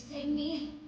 Save me.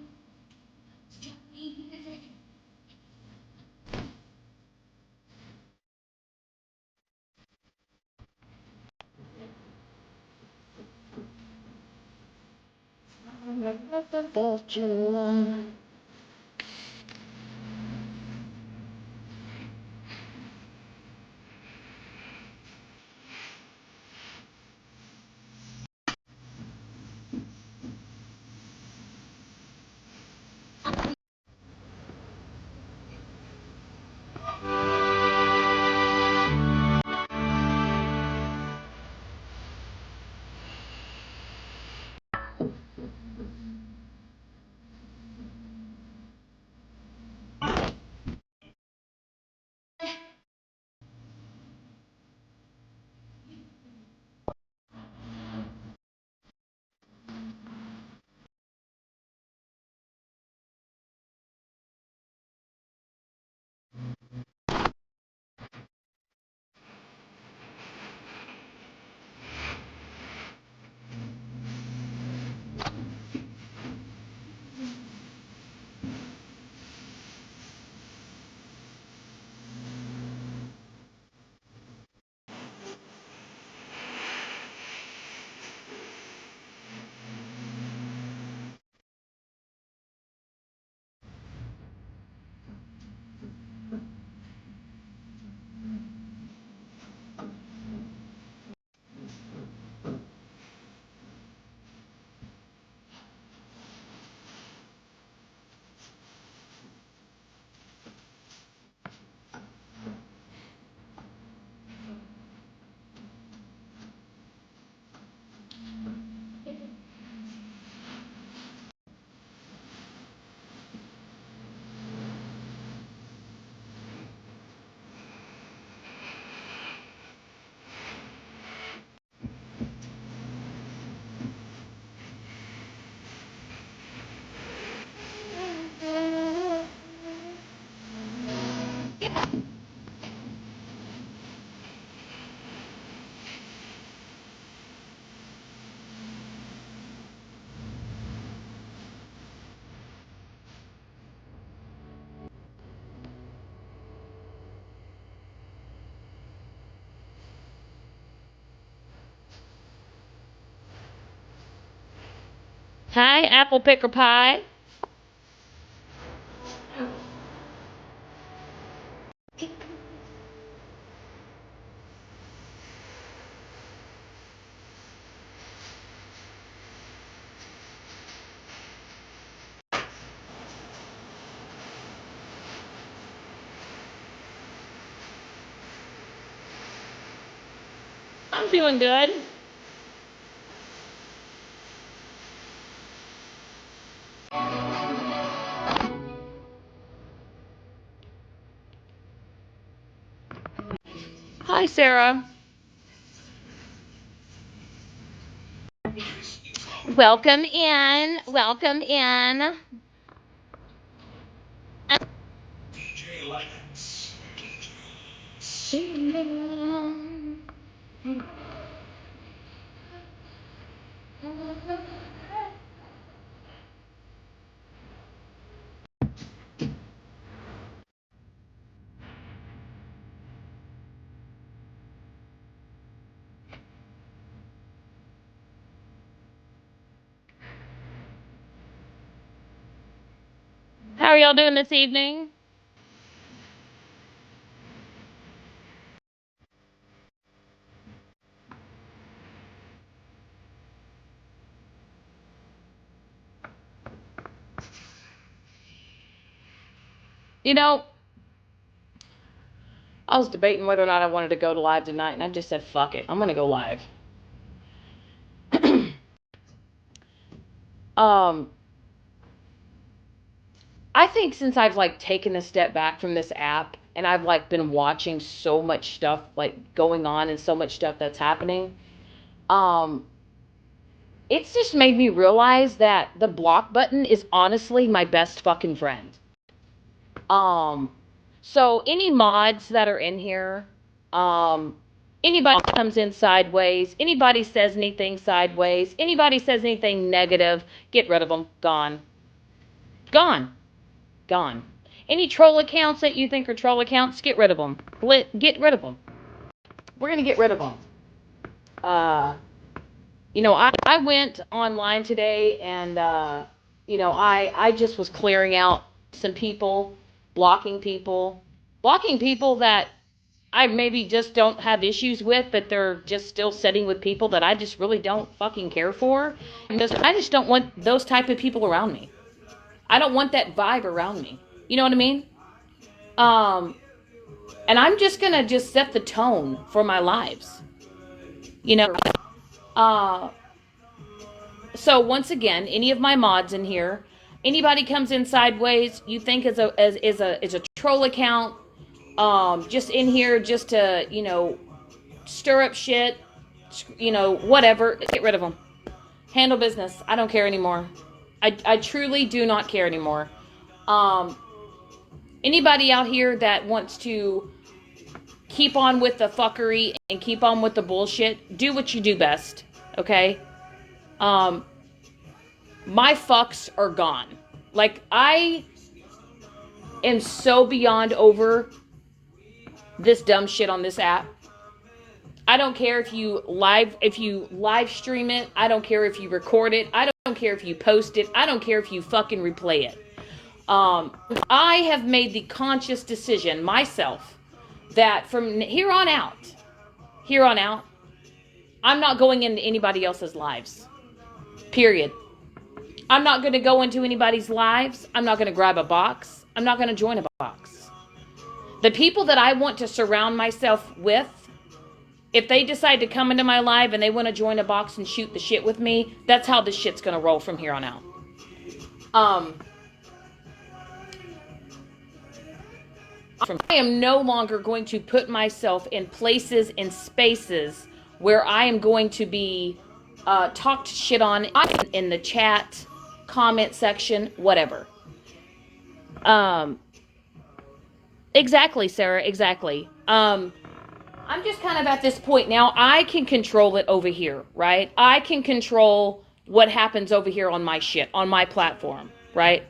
Hi, apple picker pie. I'm feeling good. Hi, Sarah. Welcome in. Welcome in. DJ Lennox. How are y'all doing this evening? You know, I was debating whether or not I wanted to go to live tonight, and I just said, fuck it. I'm going to go live. um, I think since I've like taken a step back from this app and I've like been watching so much stuff like going on and so much stuff that's happening, um, it's just made me realize that the block button is honestly my best fucking friend. Um, so any mods that are in here, um, Anybody comes in sideways, anybody says anything sideways, anybody says anything negative, get rid of them. Gone. Gone. Gone. Any troll accounts that you think are troll accounts, get rid of them. Get rid of them. We're going to get rid of them. I went online today and, I just was clearing out some people, blocking people that I maybe just don't have issues with, but they're just still sitting with people that I just really don't fucking care for. Because I just don't want those type of people around me. I don't want that vibe around me. You know what I mean? And I'm just gonna just set the tone for my lives. You know? So once again, any of my mods in here, anybody comes in sideways, you think is a troll account, just in here just to, stir up shit, whatever, get rid of them. Handle business. I don't care anymore. I truly do not care anymore. Anybody out here that wants to keep on with the fuckery and keep on with the bullshit, do what you do best, okay? My fucks are gone. Like, I am so beyond over this dumb shit on this app. I don't care if you live stream it. I don't care if you record it. I don't care if you post it. I don't care if you fucking replay it. I have made the conscious decision myself that from here on out, I'm not going into anybody else's lives. Period. I'm not going to go into anybody's lives. I'm not going to grab a box. I'm not going to join a box. The people that I want to surround myself with, if they decide to come into my live and they want to join a box and shoot the shit with me, that's how this shit's going to roll from here on out. I am no longer going to put myself in places and spaces where I am going to be talked shit on in the chat, comment section, whatever. Exactly, Sarah, exactly. I'm just kind of at this point now, I can control it over here, right? I can control what happens over here on my shit, on my platform, right?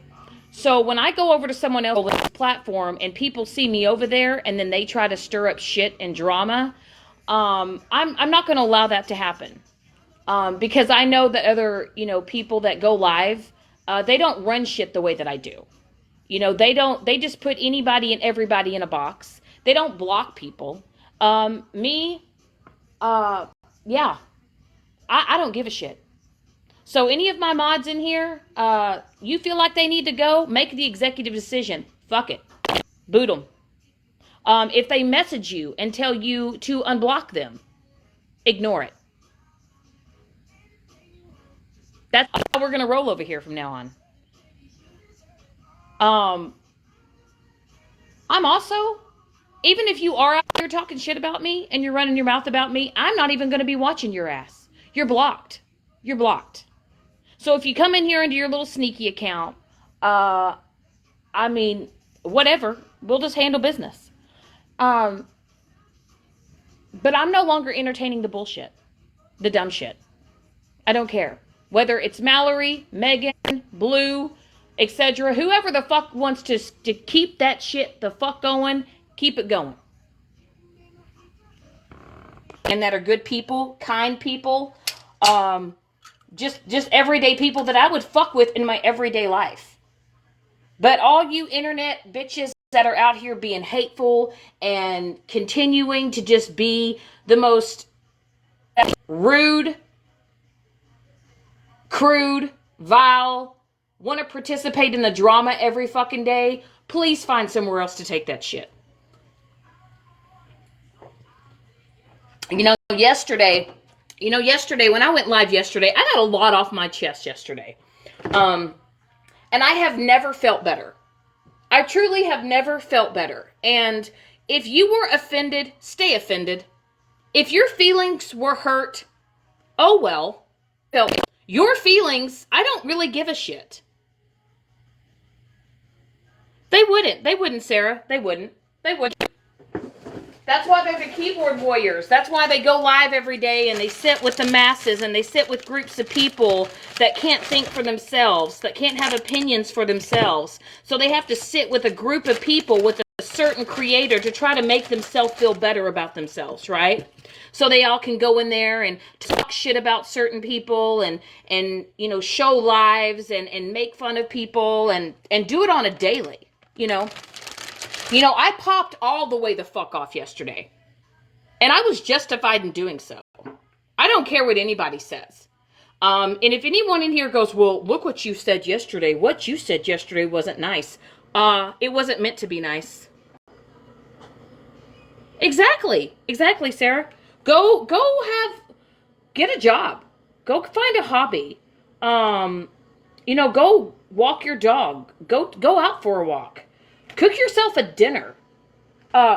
So when I go over to someone else's platform and people see me over there and then they try to stir up shit and drama, I'm not going to allow that to happen. Because I know that other, people that go live, they don't run shit the way that I do. They just put anybody and everybody in a box. They don't block people. Me, yeah, I don't give a shit. So any of my mods in here, you feel like they need to go, make the executive decision. Fuck it. Boot them. If they message you and tell you to unblock them, ignore it. That's how we're going to roll over here from now on. I'm also, even if you are out there talking shit about me and you're running your mouth about me, I'm not even going to be watching your ass. You're blocked. You're blocked. So if you come in here into your little sneaky account, whatever, we'll just handle business. But I'm no longer entertaining the bullshit, the dumb shit. I don't care. Whether it's Mallory, Megan, Blue, etc., whoever the fuck wants to keep that shit the fuck going, keep it going. And that are good people, kind people, just everyday people that I would fuck with in my everyday life. But all you internet bitches that are out here being hateful and continuing to just be the most rude, crude, vile, want to participate in the drama every fucking day, please find somewhere else to take that shit. Yesterday when I went live yesterday, I got a lot off my chest yesterday. And I have never felt better. I truly have never felt better. And if you were offended, stay offended. If your feelings were hurt, oh well. Your feelings, I don't really give a shit. They wouldn't, Sarah. They wouldn't. That's why they're the keyboard warriors. That's why they go live every day and they sit with the masses and they sit with groups of people that can't think for themselves, that can't have opinions for themselves. So they have to sit with a group of people with a certain creator to try to make themselves feel better about themselves, right? So they all can go in there and talk shit about certain people and you know, show lives and make fun of people and do it on a daily, you know. You know, I popped all the way the fuck off yesterday. And I was justified in doing so. I don't care what anybody says. And if anyone in here goes, well, look what you said yesterday. What you said yesterday wasn't nice. It wasn't meant to be nice. Exactly. Exactly, Sarah. Get a job. Go find a hobby. You know, go walk your dog. Go out for a walk. Cook yourself a dinner.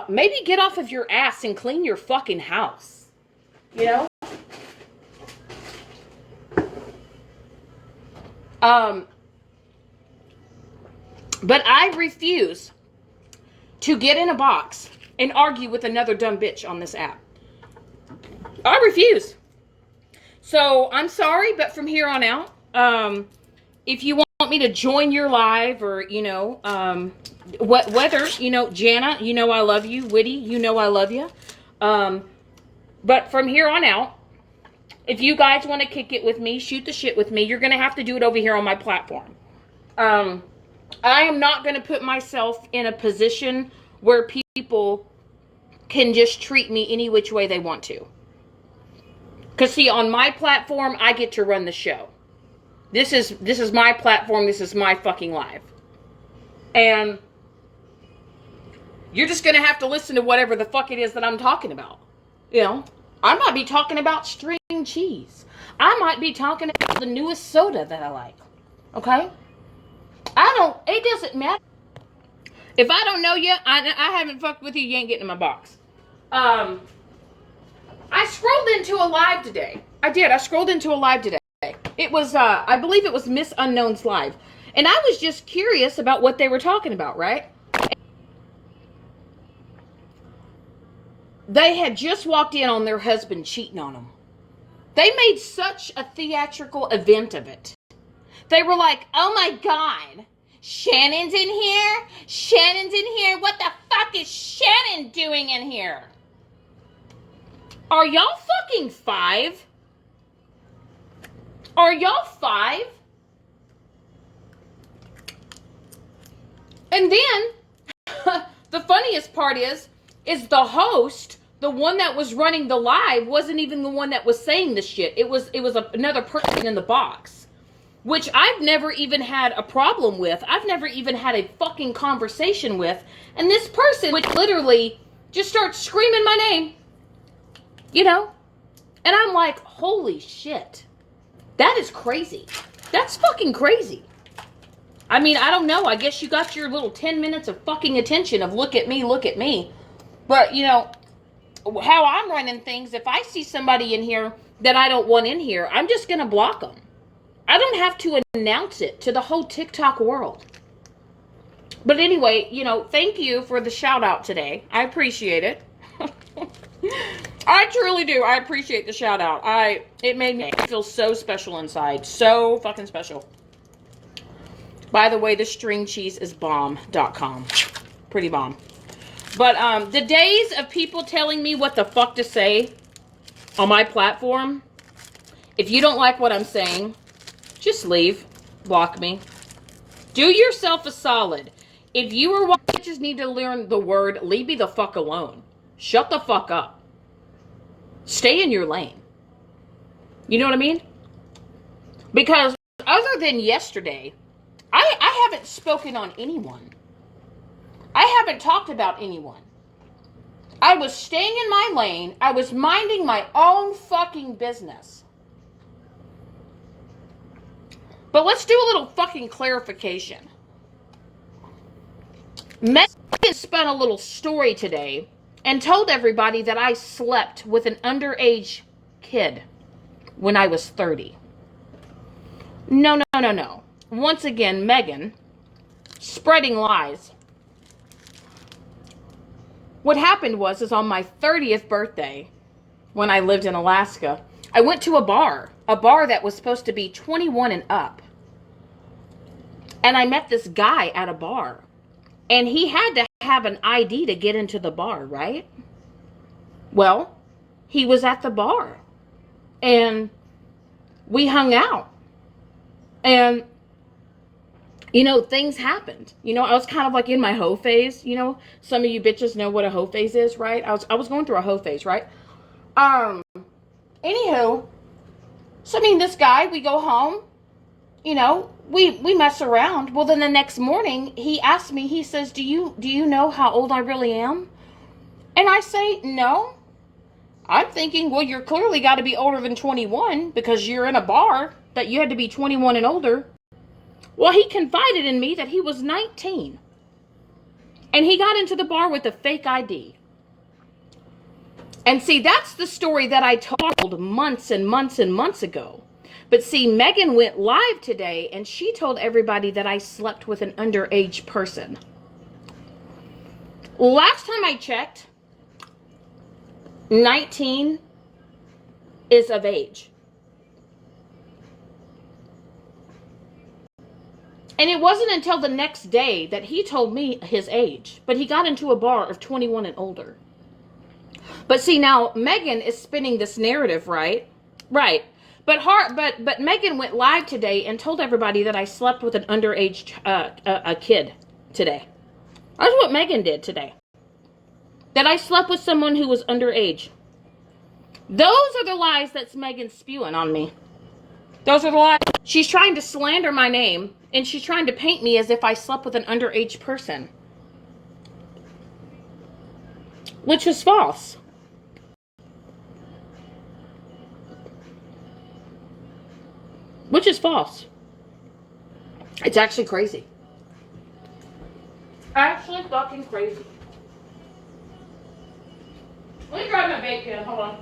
Maybe get off of your ass and clean your fucking house. You know? But I refuse to get in a box and argue with another dumb bitch on this app. I refuse. So, I'm sorry, but from here on out, if you want me to join your live or, you know, whether, you know, Jana, you know I love you. Witty, you know I love you. But from here on out, if you guys want to kick it with me, shoot the shit with me, you're going to have to do it over here on my platform. I am not going to put myself in a position where people can just treat me any which way they want to. Because, see, on my platform, I get to run the show. This is my platform. This is my fucking live. And you're just going to have to listen to whatever the fuck it is that I'm talking about. You know, I might be talking about string cheese. I might be talking about the newest soda that I like. Okay? It doesn't matter. If I don't know you, I haven't fucked with you, you ain't getting in my box. I scrolled into a live today. I did. I scrolled into a live today. It was, I believe it was Miss Unknown's live. And I was just curious about what they were talking about, right? They had just walked in on their husband cheating on them. They made such a theatrical event of it. They were like, oh my God, Shannon's in here? Shannon's in here? What the fuck is Shannon doing in here? Are y'all fucking 5? Are y'all 5? And then, the funniest part is the host, the one that was running the live, wasn't even the one that was saying the shit. It was another person in the box, which I've never even had a problem with. I've never even had a fucking conversation with. And this person, which literally just starts screaming my name, you know? And I'm like, holy shit. That is crazy. That's fucking crazy. I mean, I don't know. I guess you got your little 10 minutes of fucking attention of look at me, look at me. But, you know, how I'm running things, if I see somebody in here that I don't want in here, I'm just going to block them. I don't have to announce it to the whole TikTok world. But anyway, you know, thank you for the shout out today. I appreciate it. I truly do. I appreciate the shout out. It made me feel so special inside. So fucking special. By the way, the string cheese is bomb.com. Pretty bomb. But the days of people telling me what the fuck to say on my platform, if you don't like what I'm saying, just leave. Block me. Do yourself a solid. If you or bitches need to learn the word, leave me the fuck alone. Shut the fuck up. Stay in your lane. You know what I mean? Because other than yesterday, I haven't spoken on anyone. I haven't talked about anyone. I was staying in my lane. I was minding my own fucking business. But let's do a little fucking clarification. Megan spun a little story today and told everybody that I slept with an underage kid when I was 30. No. Once again, Megan, spreading lies. What happened is on my 30th birthday, when I lived in Alaska, I went to a bar that was supposed to be 21 and up. And I met this guy at a bar. And he had to have an ID to get into the bar, right? Well, he was at the bar. And we hung out. And, you know, things happened. You know, I was kind of like in my hoe phase. You know, some of you bitches know what a hoe phase is, right? I was going through a hoe phase, right? Anywho, so I mean, this guy, we go home, you know, we mess around. Well, then the next morning, he asked me, he says, do you know how old I really am? And I say, no. I'm thinking, well, you're clearly got to be older than 21 because you're in a bar that you had to be 21 and older. Well, he confided in me that he was 19. And he got into the bar with a fake ID. And see, that's the story that I told months and months and months ago. But see, Megan went live today and she told everybody that I slept with an underage person. Last time I checked, 19 is of age. And it wasn't until the next day that he told me his age. But he got into a bar of 21 and older. But see, now Megan is spinning this narrative, right? Right. But Megan went live today and told everybody that I slept with an underage a kid today. That's what Megan did today. That I slept with someone who was underage. Those are the lies that's Megan spewing on me. Those are the lies. She's trying to slander my name, and she's trying to paint me as if I slept with an underage person. Which is false. Which is false. It's actually crazy. Actually fucking crazy. Let me grab my vape pen. Hold on.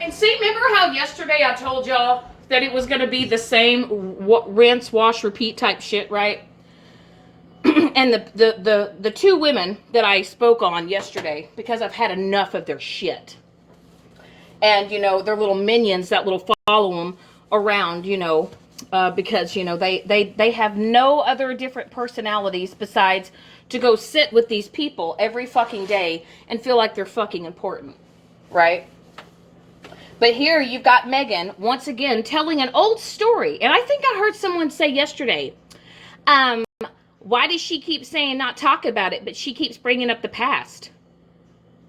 And see, remember how yesterday I told y'all that it was going to be the same rinse, wash, repeat type shit, right? And the two women that I spoke on yesterday, because I've had enough of their shit. And, you know, their little minions that will follow them around, you know, because, you know, they have no other different personalities besides to go sit with these people every fucking day and feel like they're fucking important, right? But here you've got Megan, once again, telling an old story. And I think I heard someone say yesterday, why does she keep saying not talk about it, but she keeps bringing up the past?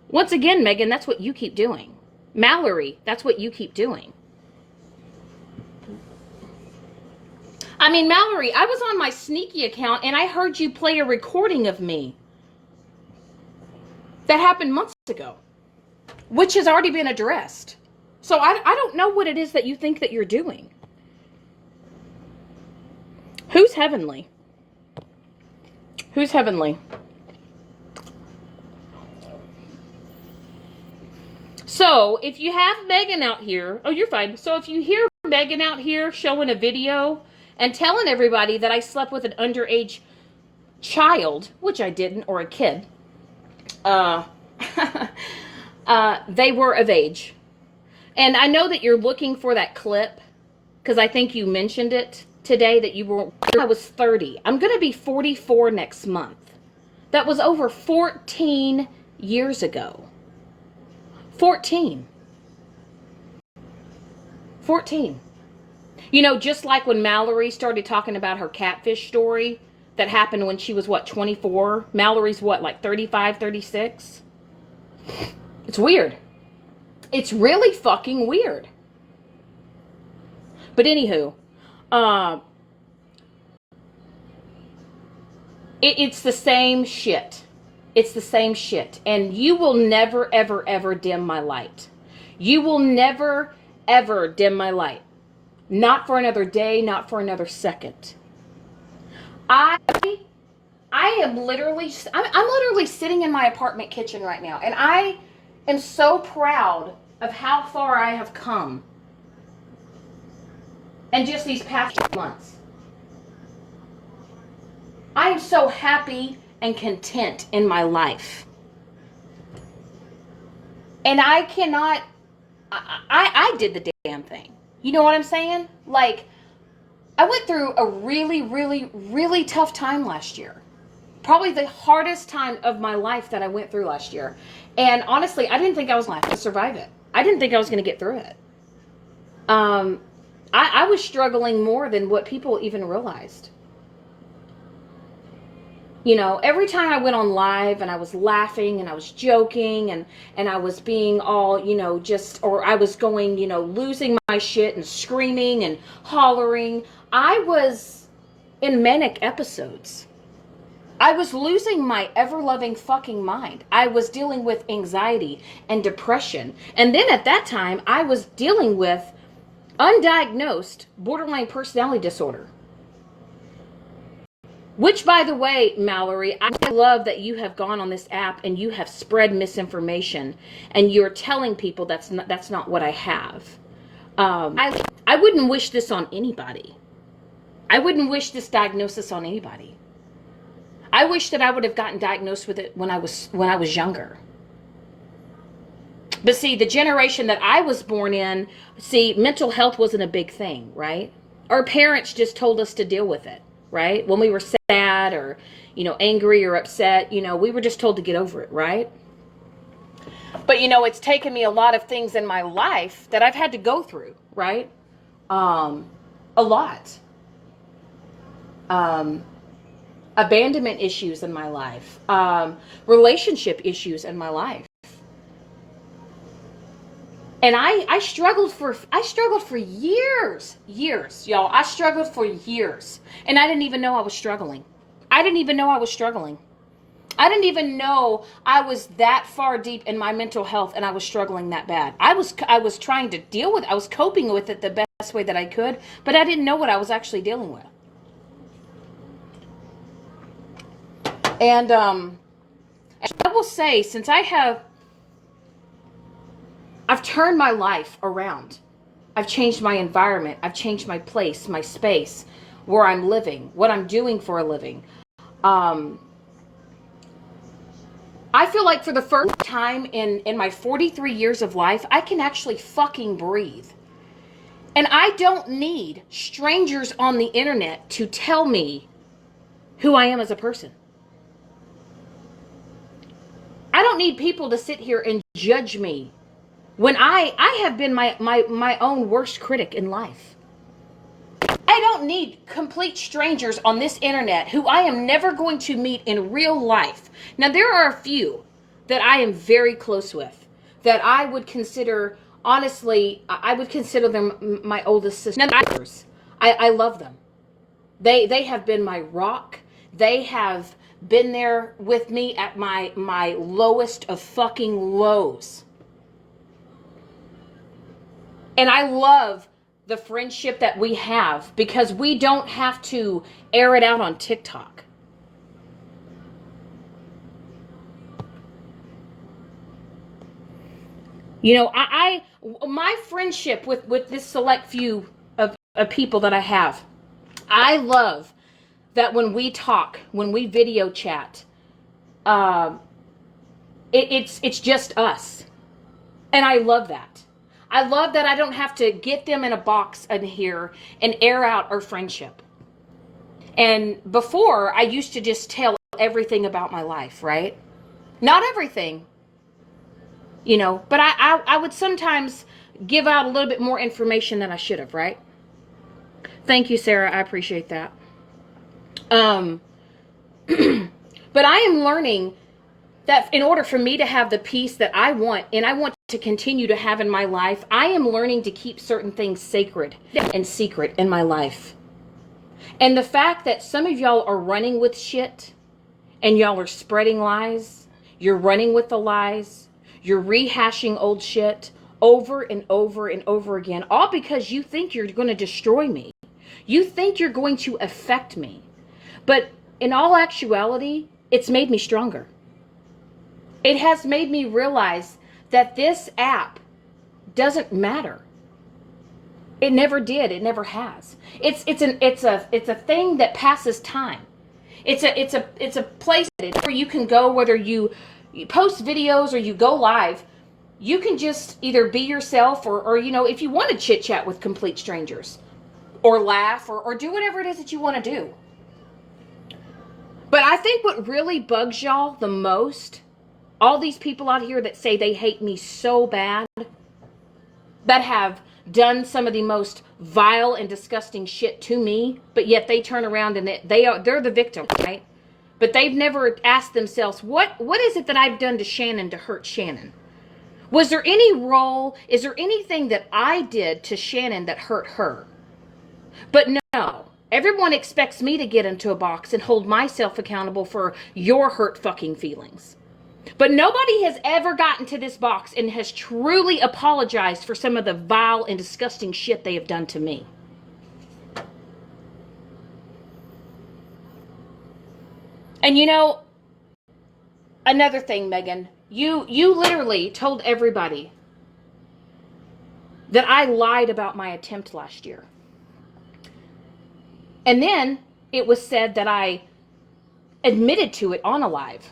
Once again, Megan, that's what you keep doing. Mallory, that's what you keep doing. I mean, Mallory, I was on my sneaky account and I heard you play a recording of me. That happened months ago, which has already been addressed. So I don't know what it is that you think that you're doing. Who's heavenly? Who's heavenly? So if you have Megan out here, oh, you're fine. So if you hear Megan out here showing a video and telling everybody that I slept with an underage child, which I didn't, or a kid, they were of age. And I know that you're looking for that clip because I think you mentioned it today that you were, I was 30. I'm going to be 44 next month. That was over 14 years ago. 14. You know, just like when Mallory started talking about her catfish story that happened when she was, what, 24? Mallory's, what, like 35, 36? It's weird. It's really fucking weird. But anywho, it's the same shit. It's the same shit. And you will never, ever, ever dim my light. You will never, ever dim my light. Not for another day, not for another second. I am literally, I'm literally sitting in my apartment kitchen right now. And I am so proud of how far I have come. And just these past months, I am so happy and content in my life. And I cannot, I did the damn thing. You know what I'm saying? Like, I went through a really, really, really tough time last year. Probably the hardest time of my life that I went through last year. And honestly, I didn't think I was going to survive it. I didn't think I was going to get through it. I was struggling more than what people even realized. You know, every time I went on live and I was laughing and I was joking and I was being all, you know, or I was going, you know, losing my shit and screaming and hollering, I was in manic episodes. I was losing my ever-loving fucking mind. I was dealing with anxiety and depression. And then at that time, I was dealing with undiagnosed borderline personality disorder. Which, by the way, Mallory, I love that you have gone on this app and you have spread misinformation and you're telling people that's not what I have. I wouldn't wish this on anybody. I wouldn't wish this diagnosis on anybody. I wish that I would have gotten diagnosed with it when I was younger. But see, the generation that I was born in, mental health wasn't a big thing, right? Our parents just told us to deal with it, right? When we were sad or, you know, angry or upset, you know, we were just told to get over it, right? But, you know, it's taken me a lot of things in my life that I've had to go through, right? A lot. Abandonment issues in my life, relationship issues in my life. And I struggled for years, y'all. I struggled for years. And I didn't even know I was struggling. I didn't even know I was that far deep in my mental health and I was struggling that bad. I was trying to deal with it. I was coping with it the best way that I could, but I didn't know what I was actually dealing with. And I will say, since I've turned my life around. I've changed my environment. I've changed my place, my space, where I'm living, what I'm doing for a living. I feel like for the first time in my 43 years of life, I can actually fucking breathe. And I don't need strangers on the internet to tell me who I am as a person. I don't need people to sit here and judge me when I have been my own worst critic in life. I don't need complete strangers on this internet who I am never going to meet in real life. Now, there are a few that I am very close with that I would consider, honestly, I would consider them my oldest sisters. I love them. They have been my rock. They have been there with me at my lowest of fucking lows. And I love the friendship that we have because we don't have to air it out on TikTok. You know, my friendship with this select few of people that I have, I love that when we talk, when we video chat, it's just us. And I love that. I love that I don't have to get them in a box in here and air out our friendship. And before, I used to just tell everything about my life, right? Not everything, you know, but I would sometimes give out a little bit more information than I should have, right? Thank you, Sarah. I appreciate that. But I am learning that in order for me to have the peace that I want, and I want to continue to have in my life, I am learning to keep certain things sacred and secret in my life. And the fact that some of y'all are running with shit and y'all are spreading lies, you're running with the lies, you're rehashing old shit over and over and over again, all because you think you're going to destroy me. You think you're going to affect me. But in all actuality, it's made me stronger. It has made me realize that this app doesn't matter. It never did. It never has. It's a thing that passes time. It's a place where you can go, whether you post videos or you go live. You can just either be yourself or if you want to chit chat with complete strangers or laugh or do whatever it is that you want to do. But I think what really bugs y'all the most, all these people out here that say they hate me so bad, that have done some of the most vile and disgusting shit to me, but yet they turn around and they're the victim, right? But they've never asked themselves, what is it that I've done to Shannon to hurt Shannon? Was there any role, is there anything that I did to Shannon that hurt her? But no, everyone expects me to get into a box and hold myself accountable for your hurt fucking feelings. But nobody has ever gotten to this box and has truly apologized for some of the vile and disgusting shit they have done to me. And another thing, Megan, you literally told everybody that I lied about my attempt last year. And then it was said that I admitted to it on a live.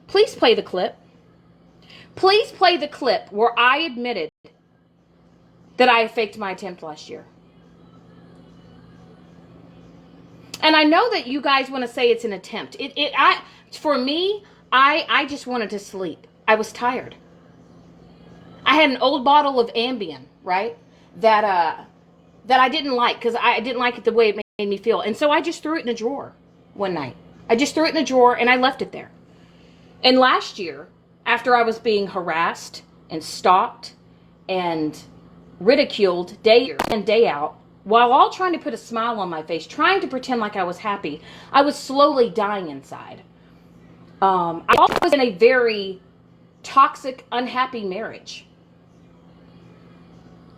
Please play the clip. Please play the clip where I admitted that I faked my attempt last year. And I know that you guys want to say it's an attempt. For me, I just wanted to sleep. I was tired. I had an old bottle of Ambien, right? That I didn't like because I didn't like it the way it made me feel. And so I just threw it in a drawer one night. I just threw it in a drawer and I left it there. And last year, after I was being harassed and stalked and ridiculed day in and day out, while all trying to put a smile on my face, trying to pretend like I was happy, I was slowly dying inside. I was in a very toxic, unhappy marriage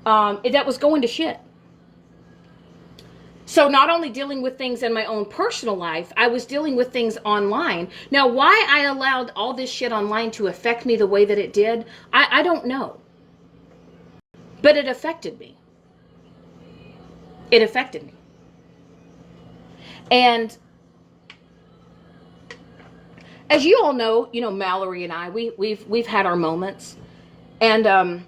that was going to shit. So not only dealing with things in my own personal life, I was dealing with things online. Now, why I allowed all this shit online to affect me the way that it did, I don't know. But it affected me. It affected me. And as you all know, Mallory and I, we've had our moments. And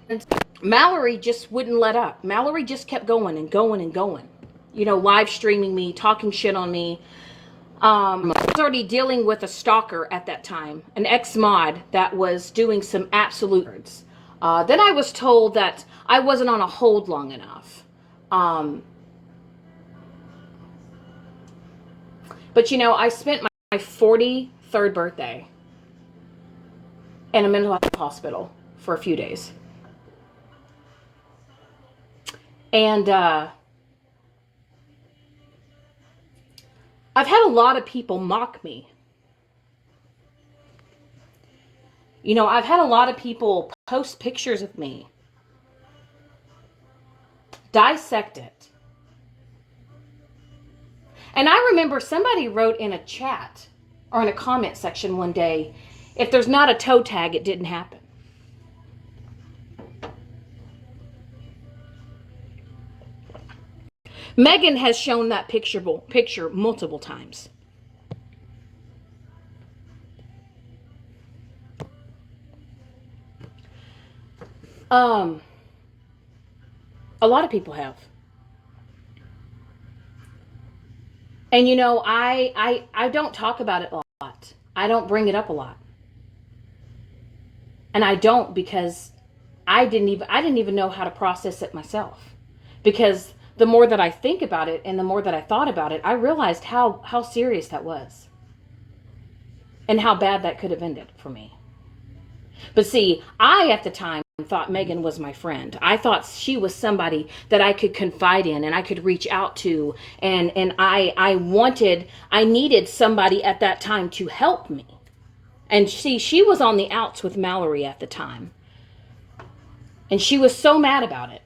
Mallory just wouldn't let up. Mallory just kept going and going and going. Live streaming me, talking shit on me. I was already dealing with a stalker at that time, an ex-mod that was doing some absolute words. Then I was told that I wasn't on a hold long enough. But I spent my 43rd birthday in a mental health hospital for a few days. And I've had a lot of people mock me. I've had a lot of people post pictures of me, dissect it. And I remember somebody wrote in a chat or in a comment section one day, if there's not a toe tag, it didn't happen. Megan has shown that picture multiple times. A lot of people have. And I don't talk about it a lot. I don't bring it up a lot. And I don't because I didn't even know how to process it myself. Because the more that I think about it and the more that I thought about it, I realized how serious that was. And how bad that could have ended for me. But see, I at the time thought Megan was my friend. I thought she was somebody that I could confide in and I could reach out to. And I needed somebody at that time to help me. And see, she was on the outs with Mallory at the time. And she was so mad about it.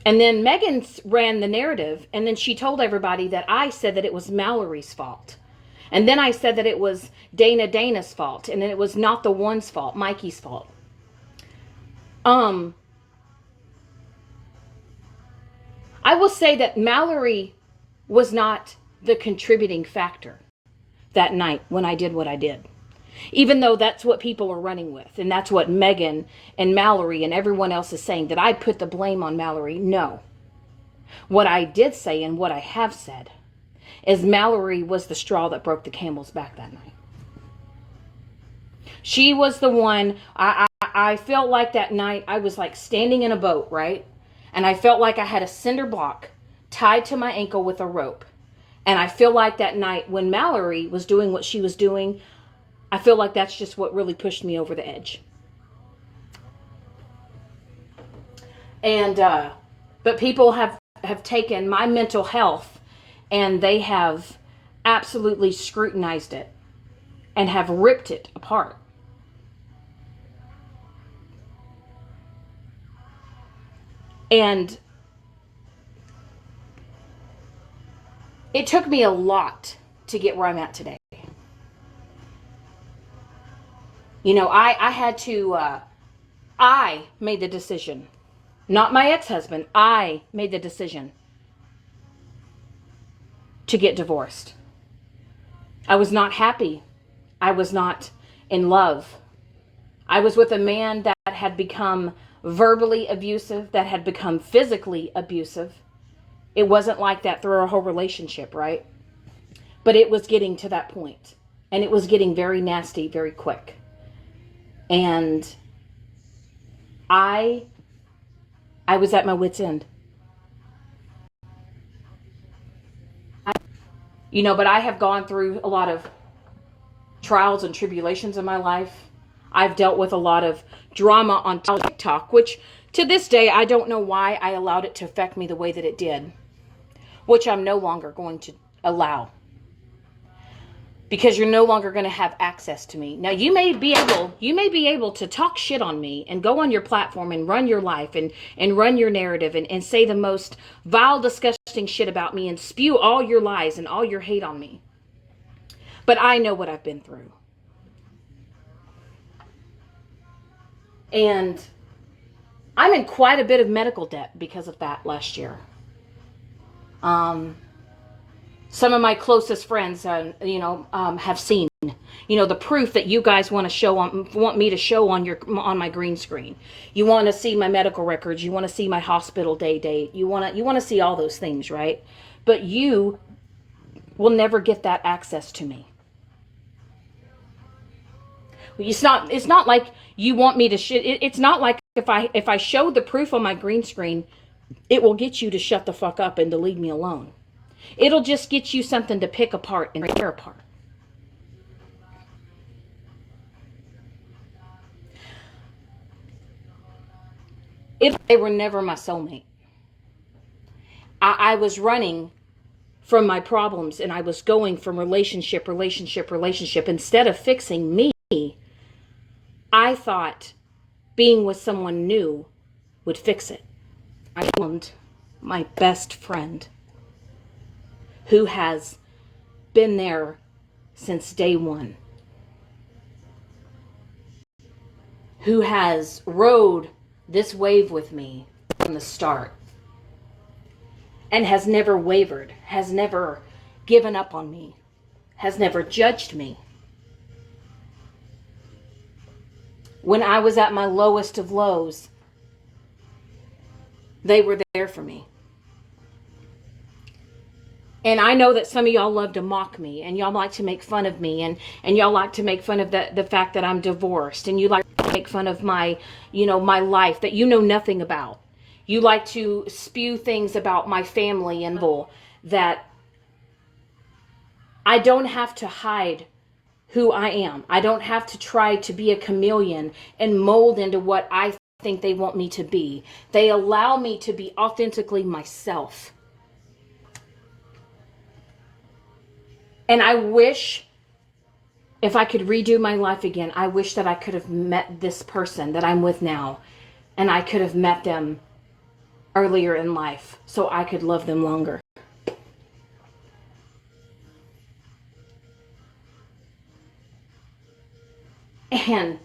And then Megan ran the narrative, and then she told everybody that I said that it was Mallory's fault. And then I said that it was Dana's fault, and it was not the one's fault, Mikey's fault. I will say that Mallory was not the contributing factor that night when I did what I did. Even though that's what people are running with, and that's what Megan and Mallory and everyone else is saying, that I put the blame on Mallory. No. What I did say and what I have said is Mallory was the straw that broke the camel's back that night. She was the one. I felt like that night I was like standing in a boat, right? And I felt like I had a cinder block tied to my ankle with a rope. And I feel like that night when Mallory was doing what she was doing, I feel like that's just what really pushed me over the edge. And, but people have taken my mental health and they have absolutely scrutinized it and have ripped it apart. And it took me a lot to get where I'm at today. You know, I had to, I made the decision, not my ex-husband. I made the decision to get divorced. I was not happy. I was not in love. I was with a man that had become verbally abusive, that had become physically abusive. It wasn't like that through our whole relationship, right? But it was getting to that point, and it was getting very nasty very quick. And I was at my wit's end. But I have gone through a lot of trials and tribulations in my life. I've dealt with a lot of drama on TikTok, which to this day, I don't know why I allowed it to affect me the way that it did, which I'm no longer going to allow. Because you're no longer going to have access to me. Now, you may be able to talk shit on me and go on your platform and run your life and run your narrative and say the most vile, disgusting shit about me and spew all your lies and all your hate on me. But I know what I've been through. And I'm in quite a bit of medical debt because of that last year. Some of my closest friends, have seen, the proof that you guys want me to show on my green screen. You want to see my medical records. You want to see my hospital date. You want to see all those things, right? But you will never get that access to me. It's not like you want me to it's not like if I show the proof on my green screen, it will get you to shut the fuck up and to leave me alone. It'll just get you something to pick apart and tear apart. They were never my soulmate. I was running from my problems and I was going from relationship. Instead of fixing me, I thought being with someone new would fix it. I found my best friend who has been there since day one, who has rode this wave with me from the start and has never wavered, has never given up on me, has never judged me. When I was at my lowest of lows, they were there for me. And I know that some of y'all love to mock me, and y'all like to make fun of me, and y'all like to make fun of the fact that I'm divorced, and you like to make fun of my life that you know nothing about. You like to spew things about my family and that I don't have to hide who I am. I don't have to try to be a chameleon and mold into what I think they want me to be. They allow me to be authentically myself. And I wish, if I could redo my life again, I wish that I could have met this person that I'm with now. And I could have met them earlier in life so I could love them longer. And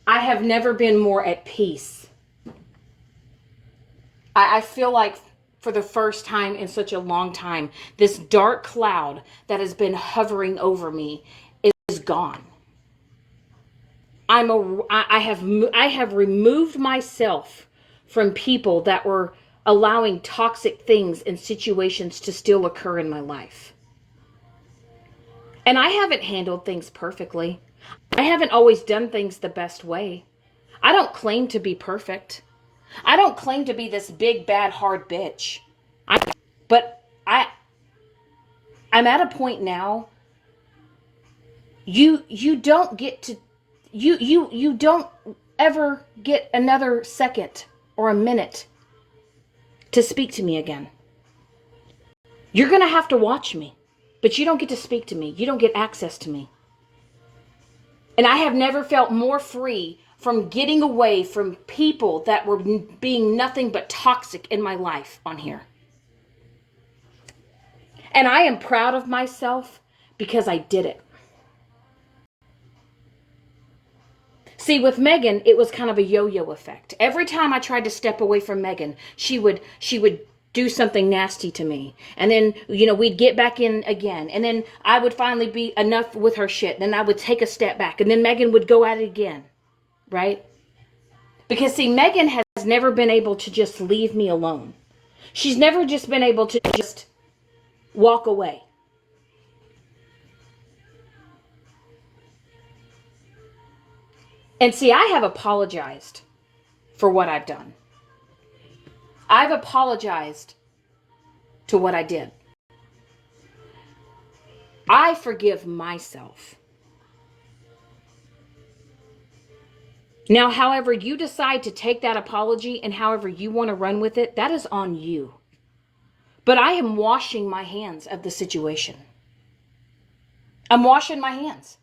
I have never been more at peace. I feel like for the first time in such a long time, this dark cloud that has been hovering over me is gone. I have removed myself from people that were allowing toxic things and situations to still occur in my life. And I haven't handled things perfectly. I haven't always done things the best way. I don't claim to be perfect. I don't claim to be this big, bad, hard bitch. But I'm at a point now. You don't get to, you don't ever get another second or a minute to speak to me again. You're going to have to watch me, but you don't get to speak to me. You don't get access to me. And I have never felt more free from getting away from people that were being nothing but toxic in my life on here. And I am proud of myself because I did it. See, with Megan, it was kind of a yo-yo effect. Every time I tried to step away from Megan, she would do something nasty to me. And then, we'd get back in again. And then I would finally be enough with her shit. Then I would take a step back. And then Megan would go at it again. Right? Because, see, Megan has never been able to just leave me alone. She's never just been able to just walk away. And see, I have apologized for what I've done. I've apologized to what I did. I forgive myself. Now, however you decide to take that apology and however you want to run with it, that is on you. But I am washing my hands of the situation. I'm washing my hands.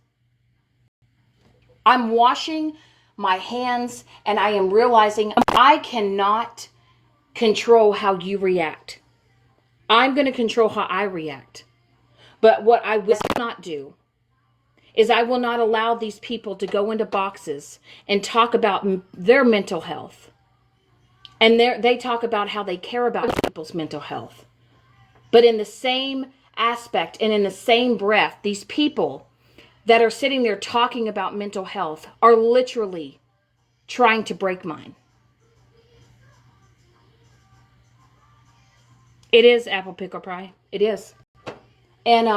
I'm washing my hands, and I am realizing I cannot control how you react. I'm going to control how I react. But what I will not do is I will not allow these people to go into boxes and talk about their mental health. And they talk about how they care about people's mental health. But in the same aspect and in the same breath, these people that are sitting there talking about mental health are literally trying to break mine. It is apple pickle pie. It is. And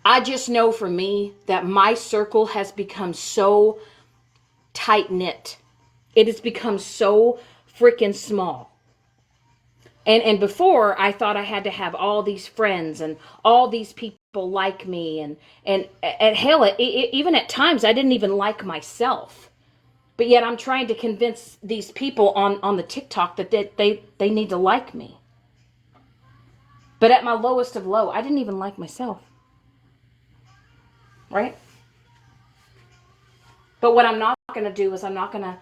I just know for me that my circle has become so tight-knit. It has become so freaking small. And before, I thought I had to have all these friends and all these people like me. And hell, even at times, I didn't even like myself. But yet I'm trying to convince these people on the TikTok that they need to like me. But at my lowest of low, I didn't even like myself. Right? But what I'm not going to do is I'm not going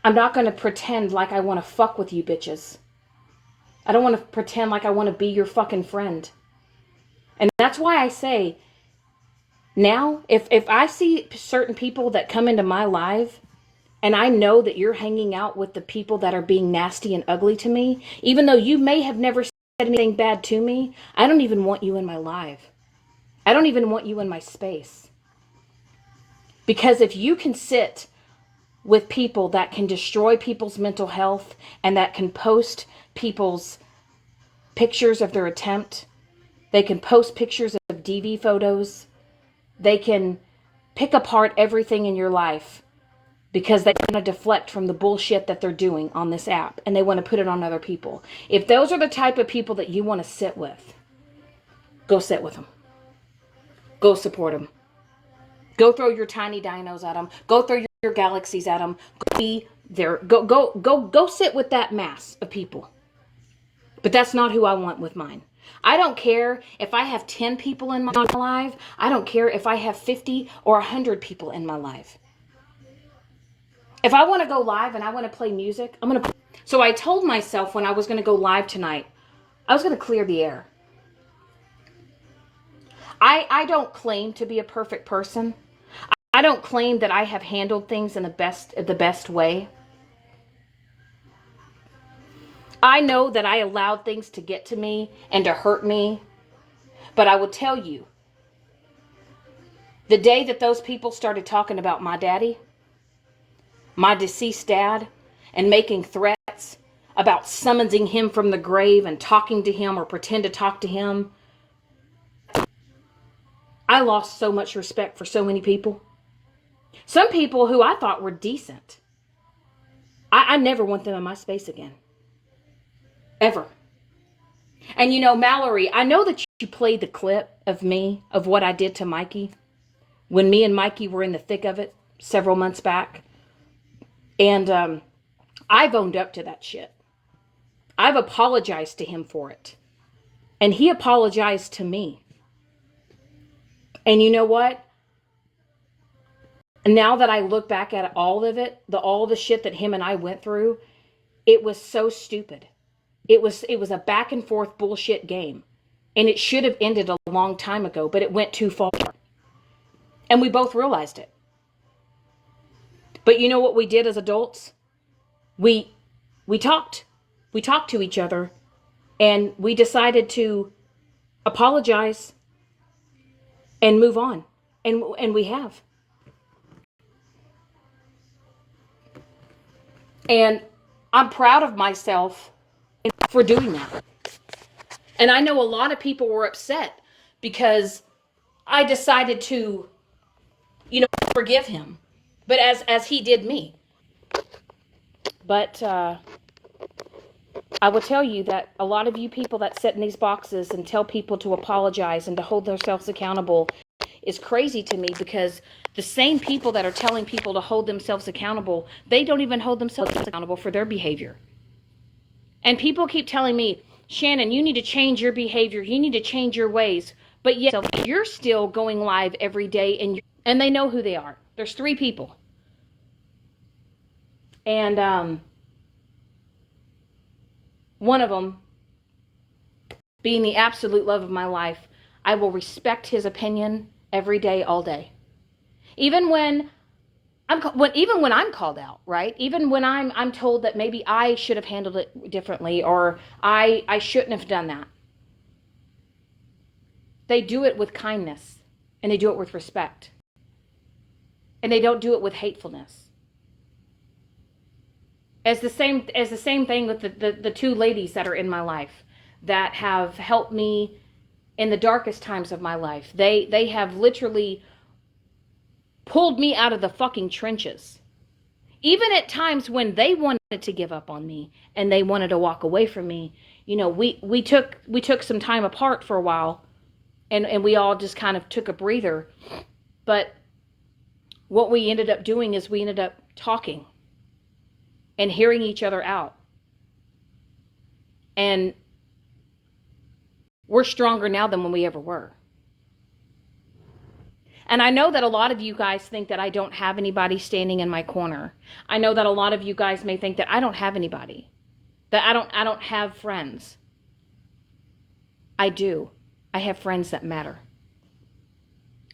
to pretend like I want to fuck with you bitches. I don't want to pretend like I want to be your fucking friend. And that's why I say, now, if I see certain people that come into my life, and I know that you're hanging out with the people that are being nasty and ugly to me, even though you may have never said anything bad to me, I don't even want you in my life. I don't even want you in my space. Because if you can sit with people that can destroy people's mental health and that can post people's pictures of their attempt, they can post pictures of DV photos, they can pick apart everything in your life because they want to deflect from the bullshit that they're doing on this app and they want to put it on other people. If those are the type of people that you want to sit with, go sit with them. Go support them. Go throw your tiny dinos at them. Go throw your galaxies at them. Go be there. Go sit with that mass of people. But that's not who I want with mine. I don't care if I have 10 people in my life. I don't care if I have 50 or 100 people in my life. If I want to go live and I want to play music, I'm going to. So I told myself when I was going to go live tonight, I was going to clear the air. I don't claim to be a perfect person. I don't claim that I have handled things in the best way. I know that I allowed things to get to me and to hurt me, but I will tell you, the day that those people started talking about my daddy, my deceased dad, and making threats about summoning him from the grave and talking to him or pretend to talk to him, I lost so much respect for so many people. Some people who I thought were decent. I never want them in my space again. Ever. And you know, Mallory, I know that you played the clip of me, of what I did to Mikey, when me and Mikey were in the thick of it several months back. And I've owned up to that shit. I've apologized to him for it. And he apologized to me. And you know what? Now that I look back at all of it, all the shit that him and I went through, it was so stupid. It was a back and forth bullshit game. And it should have ended a long time ago, but it went too far. And we both realized it. But you know what we did as adults? We talked. We talked to each other, and we decided to apologize and move on. And we have. And I'm proud of myself for doing that. And I know a lot of people were upset because I decided to, forgive him. But as he did me. But I will tell you that a lot of you people that sit in these boxes and tell people to apologize and to hold themselves accountable is crazy to me, because the same people that are telling people to hold themselves accountable, they don't even hold themselves accountable for their behavior. And people keep telling me, Shannon, you need to change your behavior. You need to change your ways. But yet you're still going live every day, and they know who they are. There's 3 people. And one of them, being the absolute love of my life, I will respect his opinion every day, all day. Even when I'm called out, right? Even when I'm told that maybe I should have handled it differently, or I shouldn't have done that. They do it with kindness, and they do it with respect. And they don't do it with hatefulness. As the same thing with the 2 ladies that are in my life that have helped me in the darkest times of my life. They have literally pulled me out of the fucking trenches. Even at times when they wanted to give up on me and they wanted to walk away from me, we took some time apart for a while, and we all just kind of took a breather. But what we ended up doing is we ended up talking and hearing each other out. And we're stronger now than when we ever were. And I know that a lot of you guys think that I don't have anybody standing in my corner. I know that a lot of you guys may think that I don't have anybody, that I don't have friends. I do. I have friends that matter.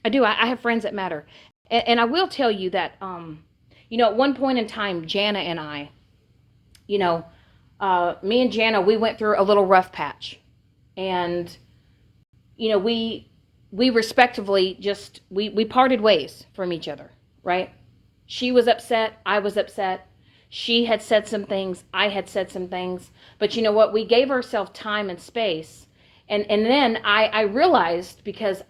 I do. I have friends that matter. And I will tell you that, at one point in time, Jana and I, me and Jana, we went through a little rough patch. And, we respectively just, we parted ways from each other, right? She was upset. I was upset. She had said some things. I had said some things. But you know what? We gave ourselves time and space. And then I realized, because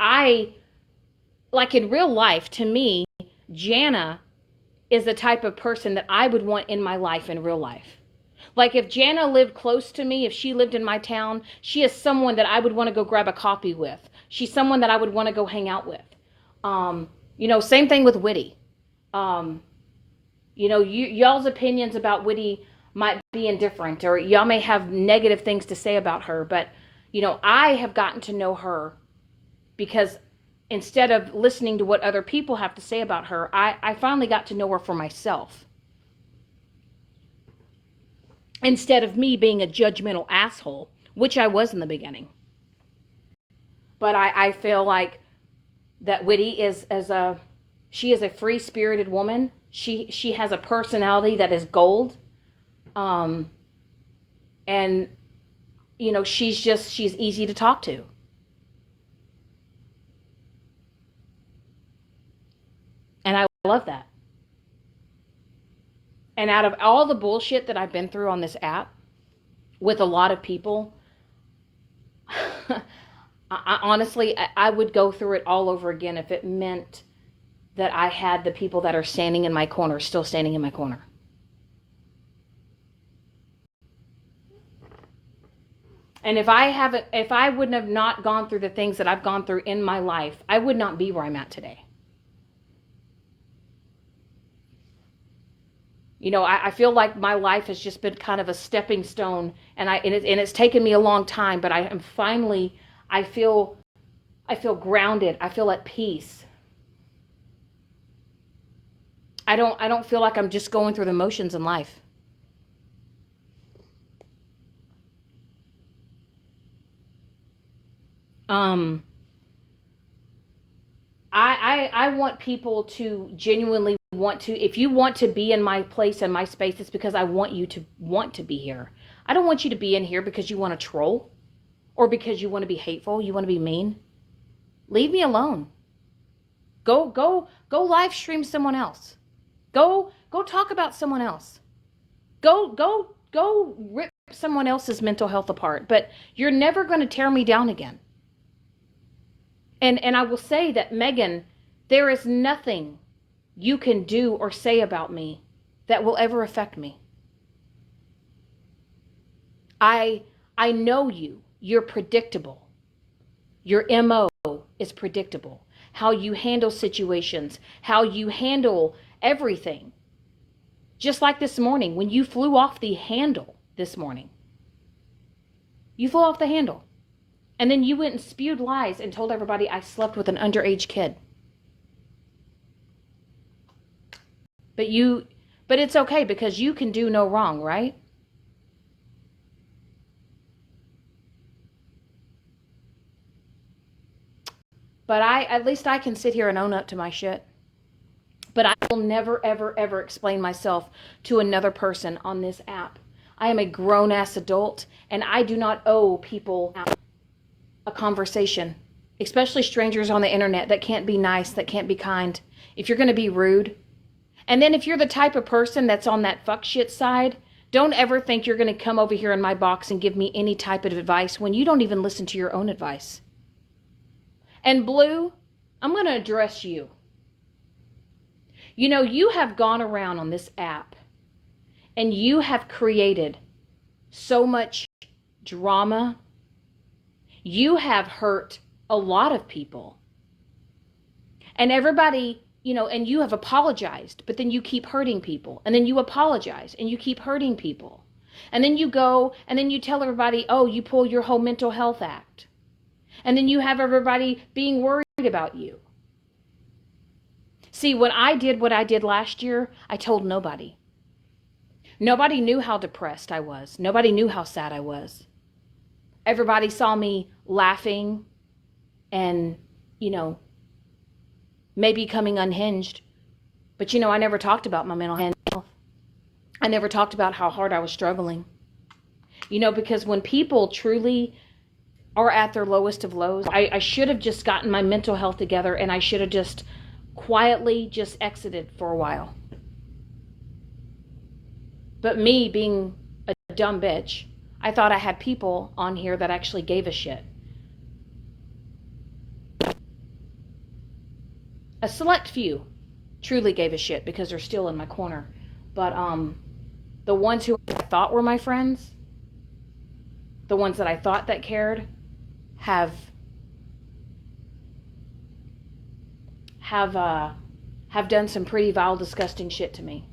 like in real life, to me, Jana is the type of person that I would want in my life in real life. Like if Jana lived close to me, if she lived in my town, she is someone that I would want to go grab a coffee with. She's someone that I would want to go hang out with. Same thing with Whitty. Y'all's opinions about Whitty might be indifferent, or y'all may have negative things to say about her, but, I have gotten to know her because instead of listening to what other people have to say about her, I finally got to know her for myself. Instead of me being a judgmental asshole, which I was in the beginning. But I feel like that Whitty is as a She is a free-spirited woman. She has a personality that is gold. And you know, she's easy to talk to. And I love that. And out of all the bullshit that I've been through on this app with a lot of people, honestly, I would go through it all over again if it meant that I had the people that are standing in my corner still standing in my corner. And if I wouldn't have not gone through the things that I've gone through in my life, I would not be where I'm at today. You know, I feel like my life has just been kind of a stepping stone, and it's taken me a long time, but I am finally, I feel grounded. I feel at peace. I don't feel like I'm just going through the motions in life. I want people to genuinely want to, if you want to be in my place and my space, it's because I want you to want to be here. I don't want you to be in here because you want to troll or because you want to be hateful, you want to be mean. Leave me alone. Go live stream someone else. Go talk about someone else. Go rip someone else's mental health apart, but you're never going to tear me down again. And I will say that, Megan, there is nothing you can do or say about me that will ever affect me. I know you. You're predictable. Your MO is predictable. How you handle situations, how you handle everything. Just like this morning, when you flew off the handle this morning. You flew off the handle. And then you went and spewed lies and told everybody I slept with an underage kid. But it's okay because you can do no wrong, right? But at least I can sit here and own up to my shit. But I will never, ever, ever explain myself to another person on this app. I am a grown-ass adult, and I do not owe people a conversation, especially strangers on the internet that can't be nice, that can't be kind. If you're going to be rude, and then if you're the type of person that's on that fuck shit side, don't ever think you're going to come over here in my box and give me any type of advice when you don't even listen to your own advice. And Blue, I'm going to address you. You know, you have gone around on this app and you have created so much drama. You have hurt a lot of people. And everybody, you know, and you have apologized, but then you keep hurting people. And then you apologize and you keep hurting people. And then you go and then you tell everybody, oh, you pull your whole mental health act. And then you have everybody being worried about you. See, when I did what I did last year, I told nobody. Nobody knew how depressed I was. Nobody knew how sad I was. Everybody saw me laughing and, you know, maybe coming unhinged. But, you know, I never talked about my mental health. I never talked about how hard I was struggling. You know, because when people truly are at their lowest of lows, I should have just gotten my mental health together and I should have just quietly just exited for a while. But me being a dumb bitch, I thought I had people on here that actually gave a shit. A select few truly gave a shit because they're still in my corner. But the ones who I thought were my friends, the ones that I thought that cared, have done some pretty vile, disgusting shit to me.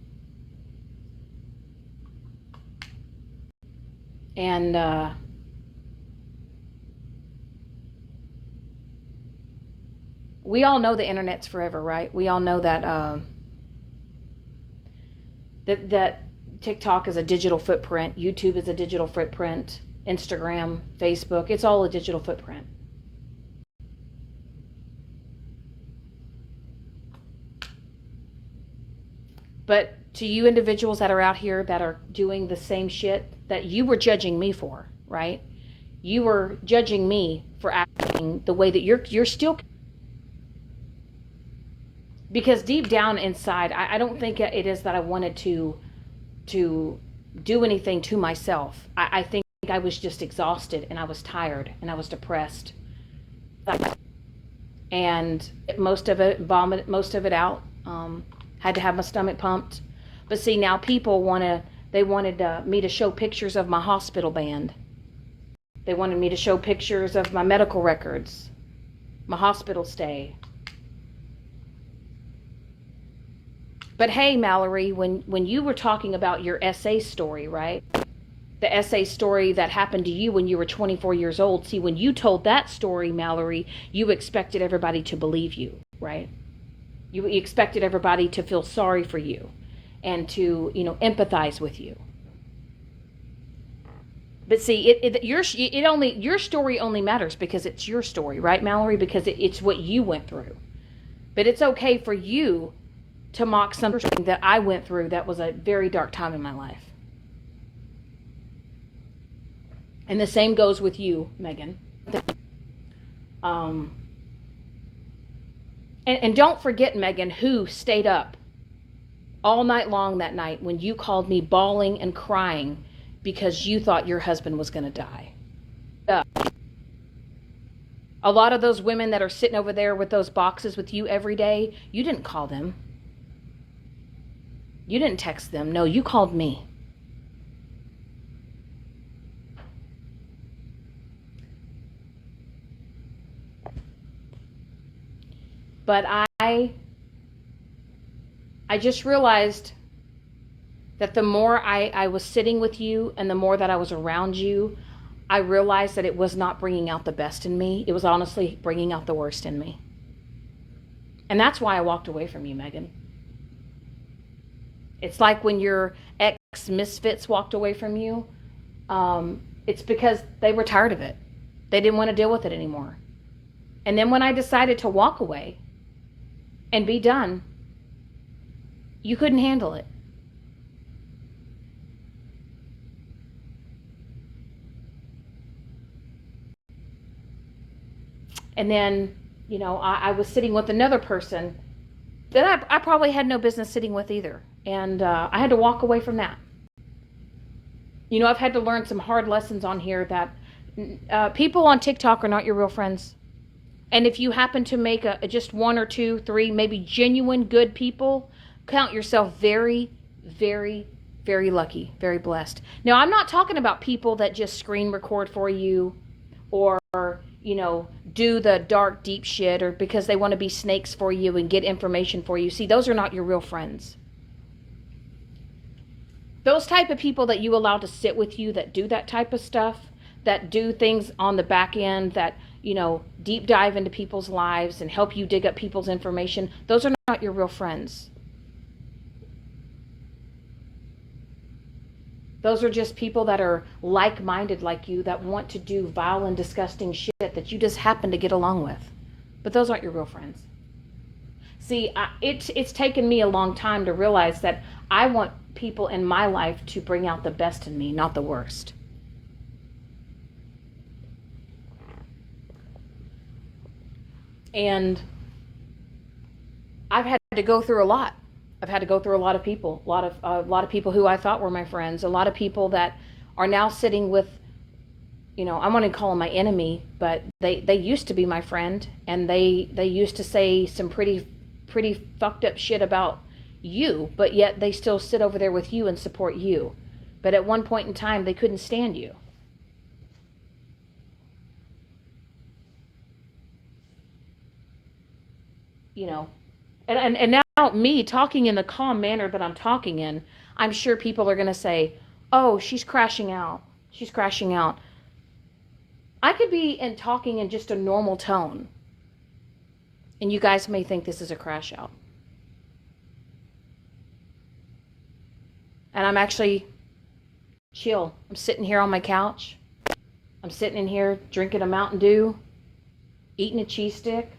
And we all know the internet's forever, right? We all know that that TikTok is a digital footprint, YouTube is a digital footprint, Instagram, Facebook, it's all a digital footprint. But to you individuals that are out here that are doing the same shit that you were judging me for, right? You were judging me for acting the way that you're still, because deep down inside, I don't think it is that I wanted to do anything to myself. I think I was just exhausted, and I was tired, and I was depressed, and most of it vomited most of it out. Had to have my stomach pumped. But see, now people wanted me to show pictures of my hospital band. They wanted me to show pictures of my medical records, my hospital stay. But hey, Mallory, when you were talking about your SA story, right? The SA story that happened to you when you were 24 years old. See, when you told that story, Mallory, you expected everybody to believe you, right? You expected everybody to feel sorry for you and to, empathize with you. But see, your story only matters because it's your story, right, Mallory? Because it's what you went through. But it's okay for you to mock something that I went through that was a very dark time in my life. And the same goes with you, Megan. And don't forget, Megan, who stayed up all night long that night when you called me bawling and crying because you thought your husband was going to die. A lot of those women that are sitting over there with those boxes with you every day, you didn't call them. You didn't text them. No, you called me. But I just realized that the more I was sitting with you and the more that I was around you, I realized that it was not bringing out the best in me. It was honestly bringing out the worst in me. And that's why I walked away from you, Megan. It's like when your ex-misfits walked away from you. It's because they were tired of it. They didn't want to deal with it anymore. And then when I decided to walk away and be done, you couldn't handle it. And then, I was sitting with another person that I probably had no business sitting with either. And I had to walk away from that. I've had to learn some hard lessons on here that people on TikTok are not your real friends. And if you happen to make just one or two, three, maybe genuine good people, count yourself very, very, very lucky, very blessed. Now, I'm not talking about people that just screen record for you or, do the dark, deep shit or because they want to be snakes for you and get information for you. See, those are not your real friends. Those type of people that you allow to sit with you that do that type of stuff, that do things on the back end, that, deep dive into people's lives and help you dig up people's information, those are not your real friends. Those are just people that are like-minded like you that want to do vile and disgusting shit that you just happen to get along with. But those aren't your real friends. See, it's taken me a long time to realize that I want people in my life to bring out the best in me, not the worst. And I've had to go through a lot. I've had to go through a lot of people, a lot of people who I thought were my friends, a lot of people that are now sitting with, I want to call them my enemy, but they used to be my friend, and they used to say some pretty fucked up shit about you, but yet they still sit over there with you and support you. But at one point in time, they couldn't stand you. And now me talking in the calm manner that I'm talking in, I'm sure people are going to say, oh, she's crashing out. She's crashing out. I could be talking in just a normal tone, and you guys may think this is a crash out. And I'm actually chill. I'm sitting here on my couch. I'm sitting in here drinking a Mountain Dew, eating a cheese stick.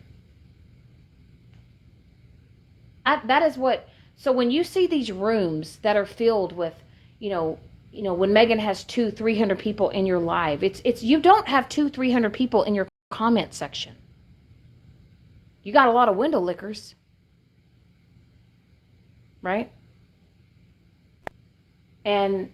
That is what So when you see these rooms that are filled with, when Megan has 200-300 people in your live, it's you don't have 200-300 people in your comment section. You got a lot of window lickers, right? And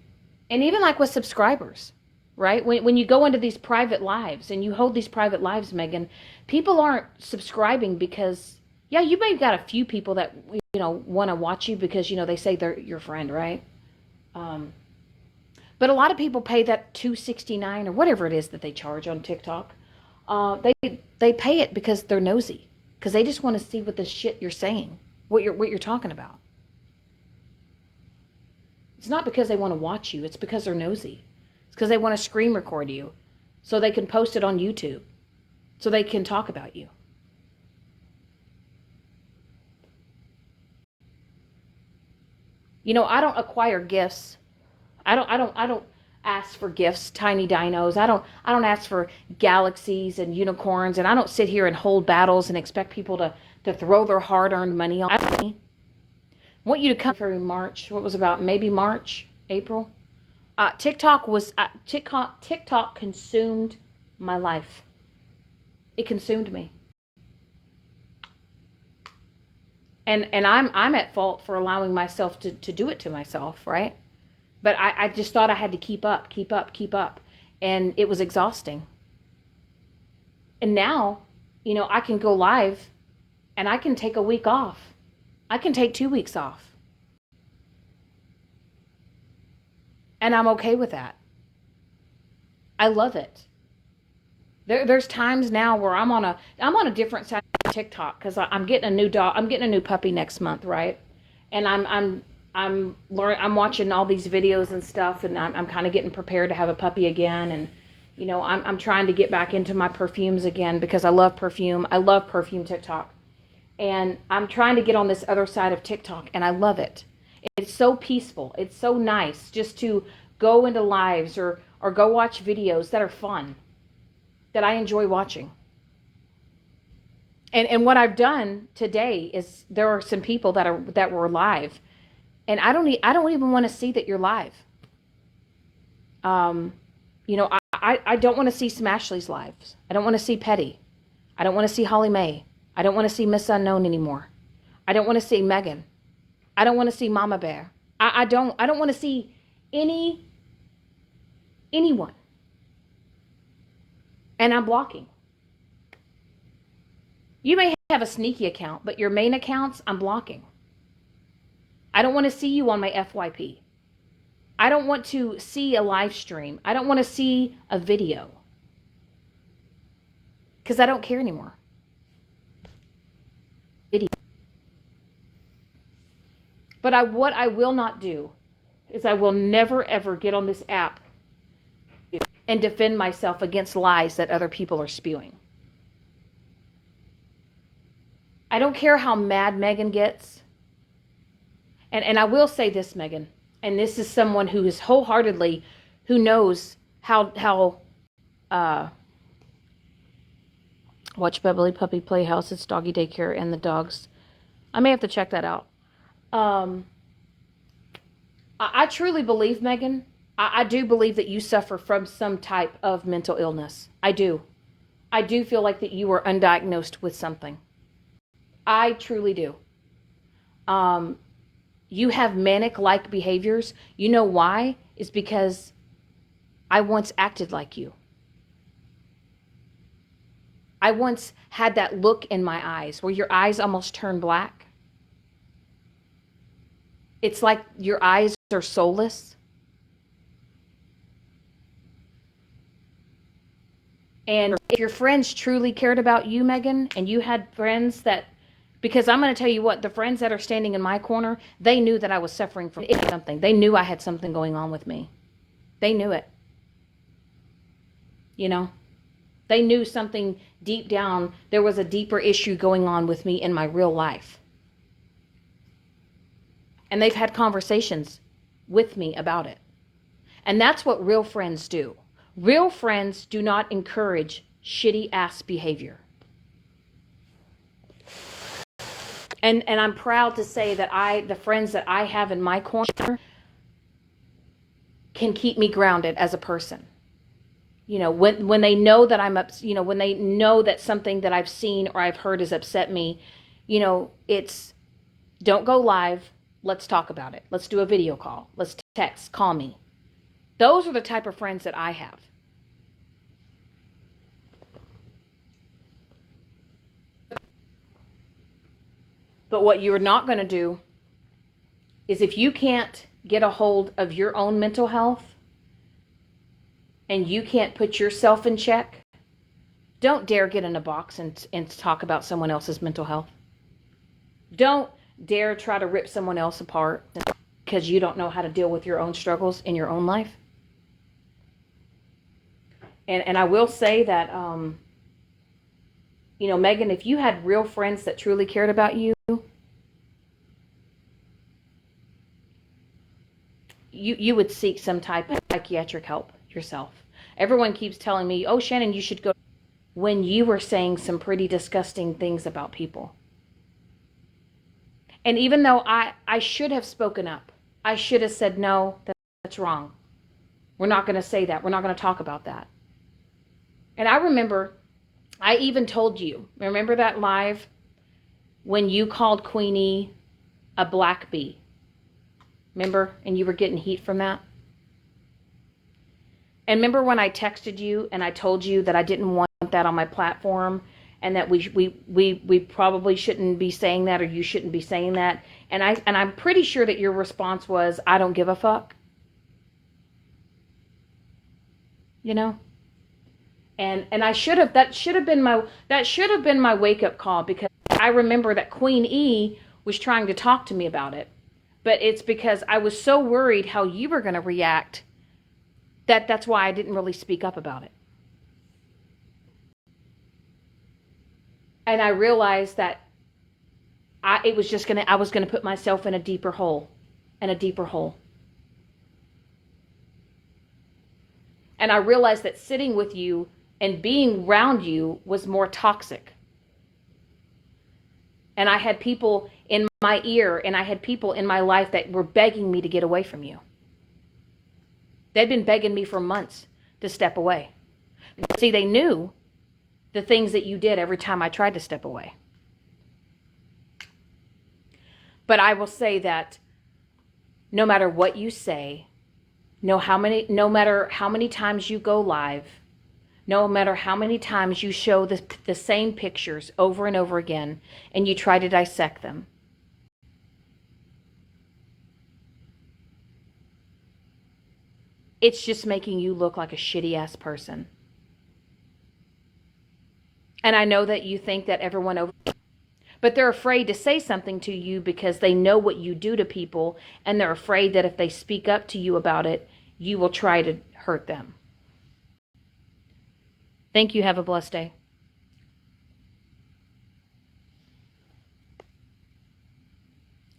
even like with subscribers, right? When you go into these private lives and you hold these private lives, Megan, people aren't subscribing because, yeah, you may have got a few people that, want to watch you because, they say they're your friend, right? But a lot of people pay that $2.69 or whatever it is that they charge on TikTok. They pay it because they're nosy, because they just want to see what the shit you're saying, what you're talking about. It's not because they want to watch you. It's because they're nosy. It's because they want to screen record you so they can post it on YouTube, so they can talk about you. I don't acquire gifts. I don't ask for gifts, tiny dinos. I don't ask for galaxies and unicorns, and I don't sit here and hold battles and expect people to throw their hard-earned money on me. I want you to come for March. What was about maybe March, April? TikTok consumed my life. It consumed me. And I'm at fault for allowing myself to do it to myself, right? But I just thought I had to keep up. And it was exhausting. And now, I can go live and I can take a week off. I can take 2 weeks off. And I'm okay with that. I love it. There's times now where I'm on a different side of TikTok because I'm getting a new dog. I'm getting a new puppy next month, right? And I'm watching all these videos and stuff, and I'm kind of getting prepared to have a puppy again. And I'm trying to get back into my perfumes again because I love perfume. I love perfume TikTok. And I'm trying to get on this other side of TikTok, and I love it. It's so peaceful. It's so nice just to go into lives or go watch videos that are fun, that I enjoy watching. And what I've done today is there are some people that were live, and I don't even want to see that you're live. I don't want to see Smashley's lives. I don't want to see Petty. I don't want to see Holly Mae. I don't want to see Miss Unknown anymore. I don't want to see Megan. I don't want to see Mama Bear. I don't want to see anyone. And I'm blocking. You may have a sneaky account, but your main accounts, I'm blocking. I don't want to see you on my FYP. I don't want to see a live stream. I don't want to see a video. Because I don't care anymore. But what I will not do is I will never, ever get on this app and defend myself against lies that other people are spewing. I don't care how mad Megan gets. And I will say this, Megan, and this is someone who is wholeheartedly, who knows how watch Beverly Puppy Playhouse, it's doggy daycare, and the dogs. I may have to check that out. I truly believe, Megan, I do believe that you suffer from some type of mental illness. I do. I do feel like that you were undiagnosed with something. I truly do. You have manic-like behaviors. You know why? It's because I once acted like you. I once had that look in my eyes where your eyes almost turn black. It's like your eyes are soulless. And if your friends truly cared about you, Megan, and you had friends that, because I'm going to tell you what, the friends that are standing in my corner, they knew that I was suffering from something. They knew I had something going on with me. They knew it. They knew something deep down, there was a deeper issue going on with me in my real life. And they've had conversations with me about it. And that's what real friends do. Real friends do not encourage shitty ass behavior. And I'm proud to say that the friends that I have in my corner can keep me grounded as a person. You know, when they know that I'm when they know that something that I've seen or I've heard has upset me, it's don't go live. Let's talk about it. Let's do a video call. Let's text. Call me. Those are the type of friends that I have. But what you're not going to do is, if you can't get a hold of your own mental health and you can't put yourself in check, don't dare get in a box and talk about someone else's mental health. Don't dare try to rip someone else apart because you don't know how to deal with your own struggles in your own life. And I will say that, Megan, if you had real friends that truly cared about you, you would seek some type of psychiatric help yourself. Everyone keeps telling me, oh, Shannon, you should go, when you were saying some pretty disgusting things about people. And even though I should have spoken up, I should have said, no, that's wrong. We're not going to say that. We're not going to talk about that. And I remember, I even told you, remember that live when you called Queenie a black bee? Remember? And you were getting heat from that? And remember when I texted you and I told you that I didn't want that on my platform, and that we probably shouldn't be saying that, or you shouldn't be saying that? And I'm pretty sure that your response was, I don't give a fuck. And that should have been my wake up call, because I remember that Queen E was trying to talk to me about it. But it's because I was so worried how you were going to react that's why I didn't really speak up about it. And I realized that I was going to put myself in a deeper hole, and a deeper hole. And I realized that sitting with you and being around you was more toxic. And I had people in my ear, and I had people in my life that were begging me to get away from you. They'd been begging me for months to step away. See, they knew the things that you did every time I tried to step away. But I will say that no matter what you say, no matter how many times you go live, no matter how many times you show the same pictures over and over again and you try to dissect them, it's just making you look like a shitty ass person. And I know that you think that everyone over, but they're afraid to say something to you because they know what you do to people, and they're afraid that if they speak up to you about it, you will try to hurt them. Thank you. Have a blessed day.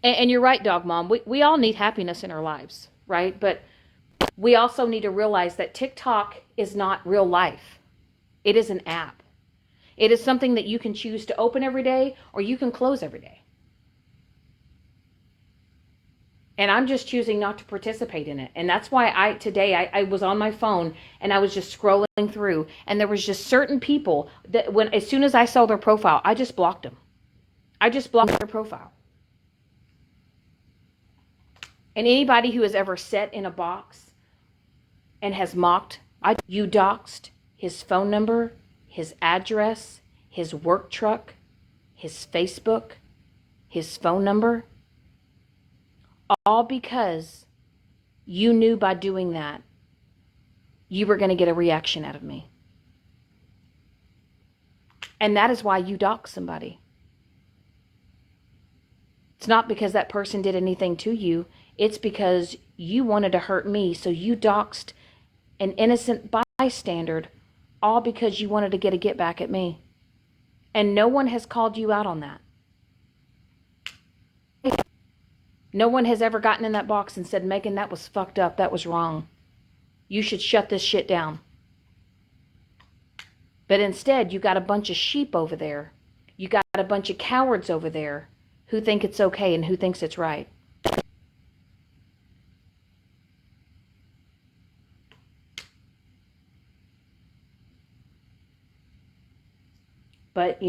And you're right, Dog Mom. We all need happiness in our lives, right? But we also need to realize that TikTok is not real life. It is an app. It is something that you can choose to open every day, or you can close every day. And I'm just choosing not to participate in it. And that's why today I was on my phone and I was just scrolling through, and there was just certain people that as soon as I saw their profile, I just blocked them. I just blocked their profile. And anybody who has ever sat in a box and has mocked, you doxed his phone number, his address, his work truck, his Facebook, his phone number, all because you knew by doing that you were going to get a reaction out of me. And that is why you dox somebody. It's not because that person did anything to you. It's because you wanted to hurt me, so you doxed an innocent bystander, all because you wanted to get back at me. And no one has called you out on that. No one has ever gotten in that box and said, Megan, that was fucked up. That was wrong. You should shut this shit down. But instead, you got a bunch of sheep over there. You got a bunch of cowards over there who think it's okay and who thinks it's right. But,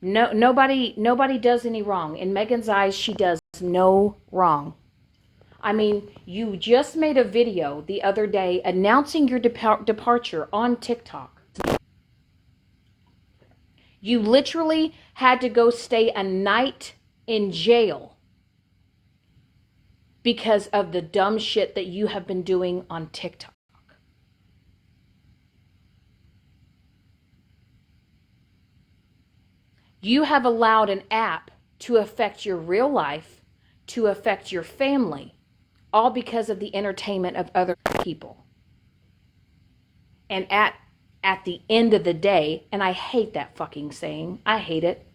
nobody does any wrong. In Megan's eyes, she does no wrong. I mean, you just made a video the other day announcing your departure on TikTok. You literally had to go stay a night in jail because of the dumb shit that you have been doing on TikTok. You have allowed an app to affect your real life, to affect your family, all because of the entertainment of other people. And at the end of the day, and I hate that fucking saying, I hate it,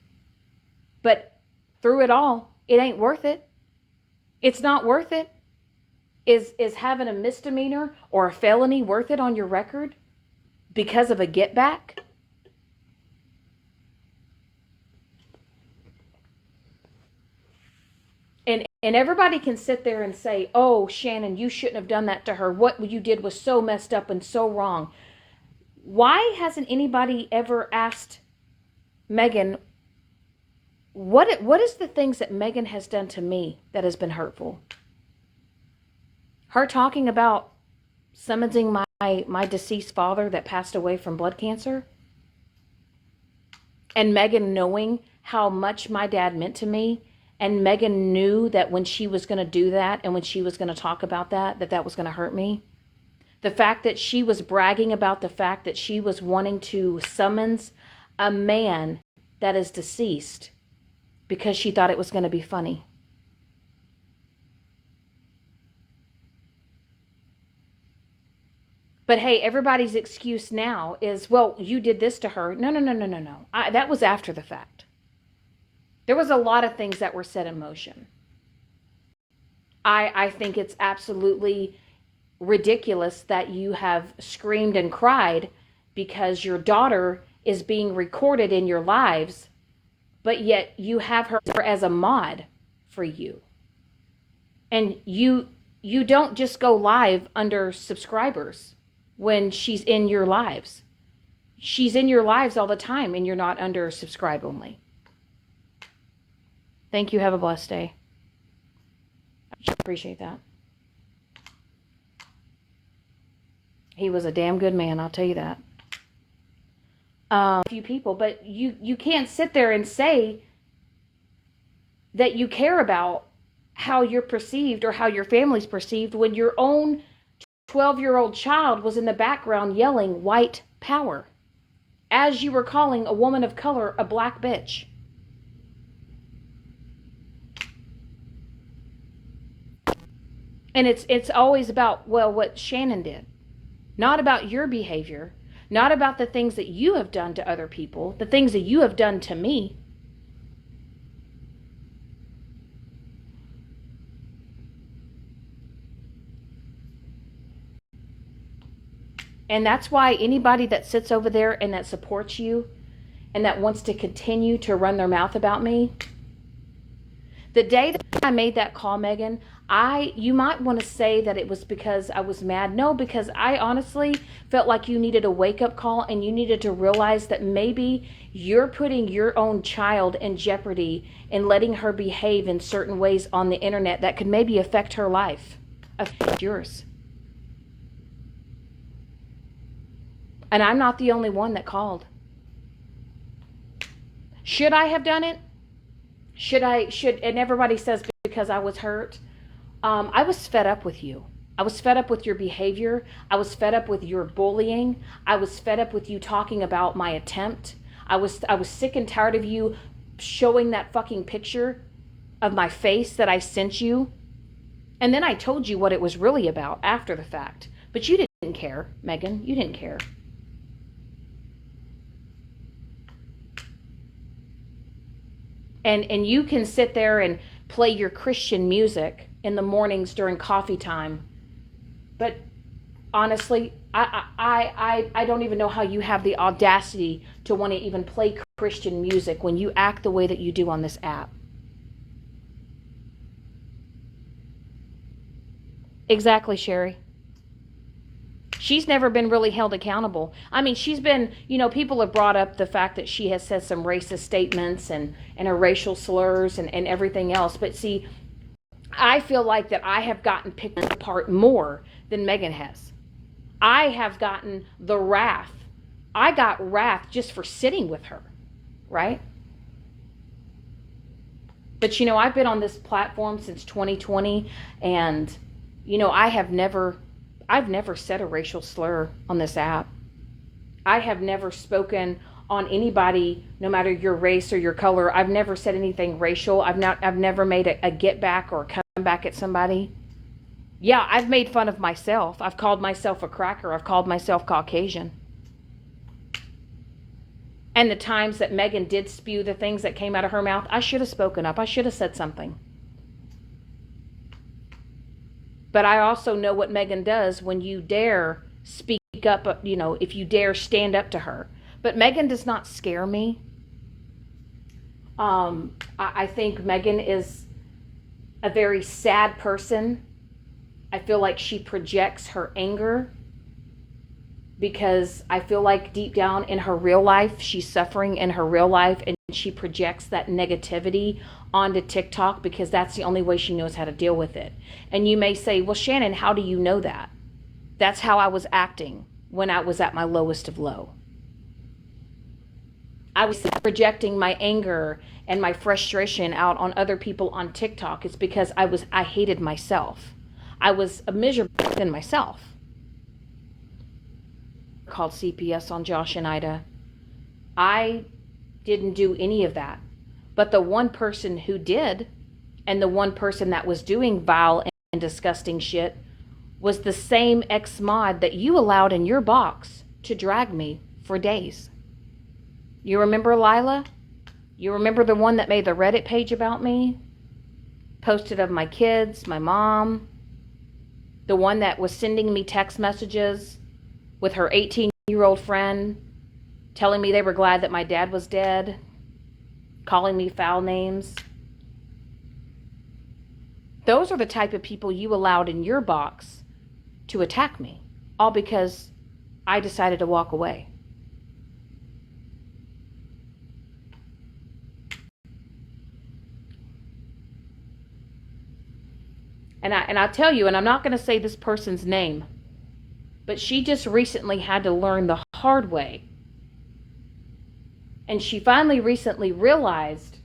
but through it all, it ain't worth it. It's not worth it. Is having a misdemeanor or a felony worth it on your record because of a get back? And everybody can sit there and say, oh, Shannon, you shouldn't have done that to her. What you did was so messed up and so wrong. Why hasn't anybody ever asked Megan, what is the things that Megan has done to me that has been hurtful? Her talking about summoning my deceased father that passed away from blood cancer, and Megan knowing how much my dad meant to me, and Megan knew that when she was going to do that and when she was going to talk about that was going to hurt me. The fact that she was bragging about the fact that she was wanting to summons a man that is deceased because she thought it was going to be funny. But hey, everybody's excuse now is, well, you did this to her. No. That was after the fact. There was a lot of things that were set in motion. I think it's absolutely ridiculous that you have screamed and cried because your daughter is being recorded in your lives, but yet you have her as a mod for you. And you don't just go live under subscribers when she's in your lives. She's in your lives all the time and you're not under subscribe only. Thank you. Have a blessed day. I appreciate that. He was a damn good man, I'll tell you that. A few people, but you can't sit there and say that you care about how you're perceived or how your family's perceived when your own 12-year-old child was in the background yelling white power as you were calling a woman of color a black bitch. And it's always about, well, what Shannon did. Not about your behavior. Not about the things that you have done to other people. The things that you have done to me. And that's why anybody that sits over there and that supports you and that wants to continue to run their mouth about me, the day that I made that call, Megan, you might want to say that it was because I was mad. No, because I honestly felt like you needed a wake-up call and you needed to realize that maybe you're putting your own child in jeopardy and letting her behave in certain ways on the internet that could maybe affect her life, affect yours. And I'm not the only one that called. Should I have done it? And everybody says because I was hurt. I was fed up with you. I was fed up with your behavior. I was fed up with your bullying. I was fed up with you talking about my attempt. I was sick and tired of you showing that fucking picture of my face that I sent you. And then I told you what it was really about after the fact. But you didn't care, Megan. You didn't care. And you can sit there and play your Christian music in the mornings during coffee time. But honestly, I don't even know how you have the audacity to want to even play Christian music when you act the way that you do on this app. Exactly, Sherry. She's never been really held accountable. I mean, she's been, people have brought up the fact that she has said some racist statements and her racial slurs and everything else. But see, I feel like that I have gotten picked apart more than Megan has. I have gotten the wrath. I got wrath just for sitting with her, right? But I've been on this platform since 2020, and I've never said a racial slur on this app. I have never spoken on anybody, no matter your race or your color. I've never said anything racial. I've never made a get back or a come back at somebody. Yeah, I've made fun of myself. I've called myself a cracker. I've called myself Caucasian. And the times that Megan did spew the things that came out of her mouth, I should have spoken up. I should have said something. But I also know what Megan does when you dare speak up, if you dare stand up to her. But Megan does not scare me. I think Megan is a very sad person. I feel like she projects her anger because I feel like deep down in her real life, she's suffering in her real life, and she projects that negativity onto TikTok because that's the only way she knows how to deal with it. And you may say, well, Shannon, how do you know that? That's how I was acting when I was at my lowest of low. I was projecting my anger and my frustration out on other people on TikTok. It's because I hated myself. I was miserable in myself. Called CPS on Josh and Ida. I didn't do any of that. But the one person who did, and the one person that was doing vile and disgusting shit, was the same ex-mod that you allowed in your box to drag me for days. You remember Lila? You remember the one that made the Reddit page about me? Posted of my kids, my mom. The one that was sending me text messages with her 18-year-old friend, telling me they were glad that my dad was dead, calling me foul names. Those are the type of people you allowed in your box to attack me, all because I decided to walk away. And I tell you, and I'm not going to say this person's name, but she just recently had to learn the hard way. And she finally recently realized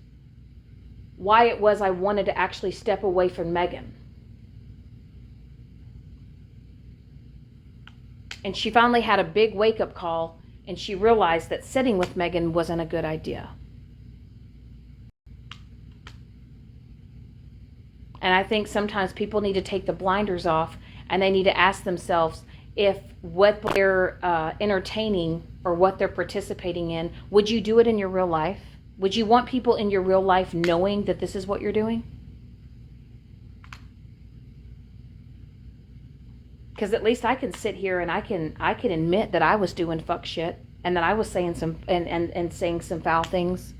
why it was I wanted to actually step away from Megan. And she finally had a big wake-up call, and she realized that sitting with Megan wasn't a good idea. And I think sometimes people need to take the blinders off, and they need to ask themselves if what they're entertaining or what they're participating in, would you do it in your real life? Would you want people in your real life knowing that this is what you're doing? Because at least I can sit here and I can admit that I was doing fuck shit and that I was saying some and saying some foul things.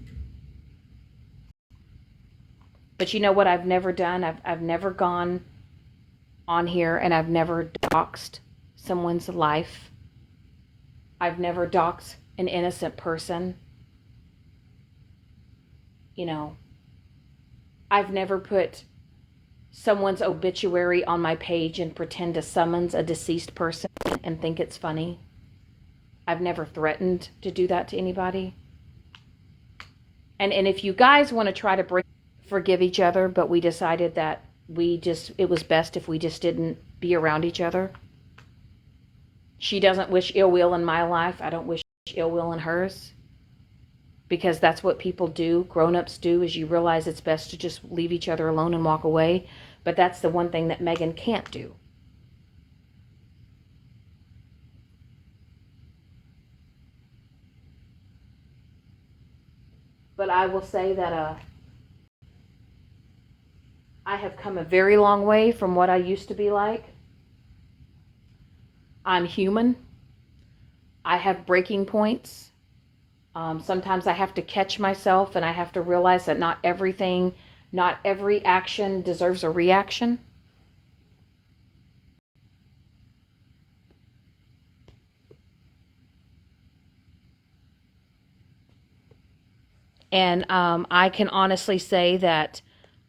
But you know what I've never done? I've never gone on here and I've never doxed someone's life. I've never doxed an innocent person. I've never put someone's obituary on my page and pretend to summons a deceased person and think it's funny. I've never threatened to do that to anybody. And if you guys want to try to forgive each other, but we decided that it was best if we just didn't be around each other. She doesn't wish ill will in my life. I don't wish ill will in hers. Because that's what people do, grown-ups do, is you realize it's best to just leave each other alone and walk away. But that's the one thing that Megan can't do. But I will say that I have come a very long way from what I used to be like. I'm human. I have breaking points. Sometimes I have to catch myself and I have to realize that not every action deserves a reaction. And I can honestly say that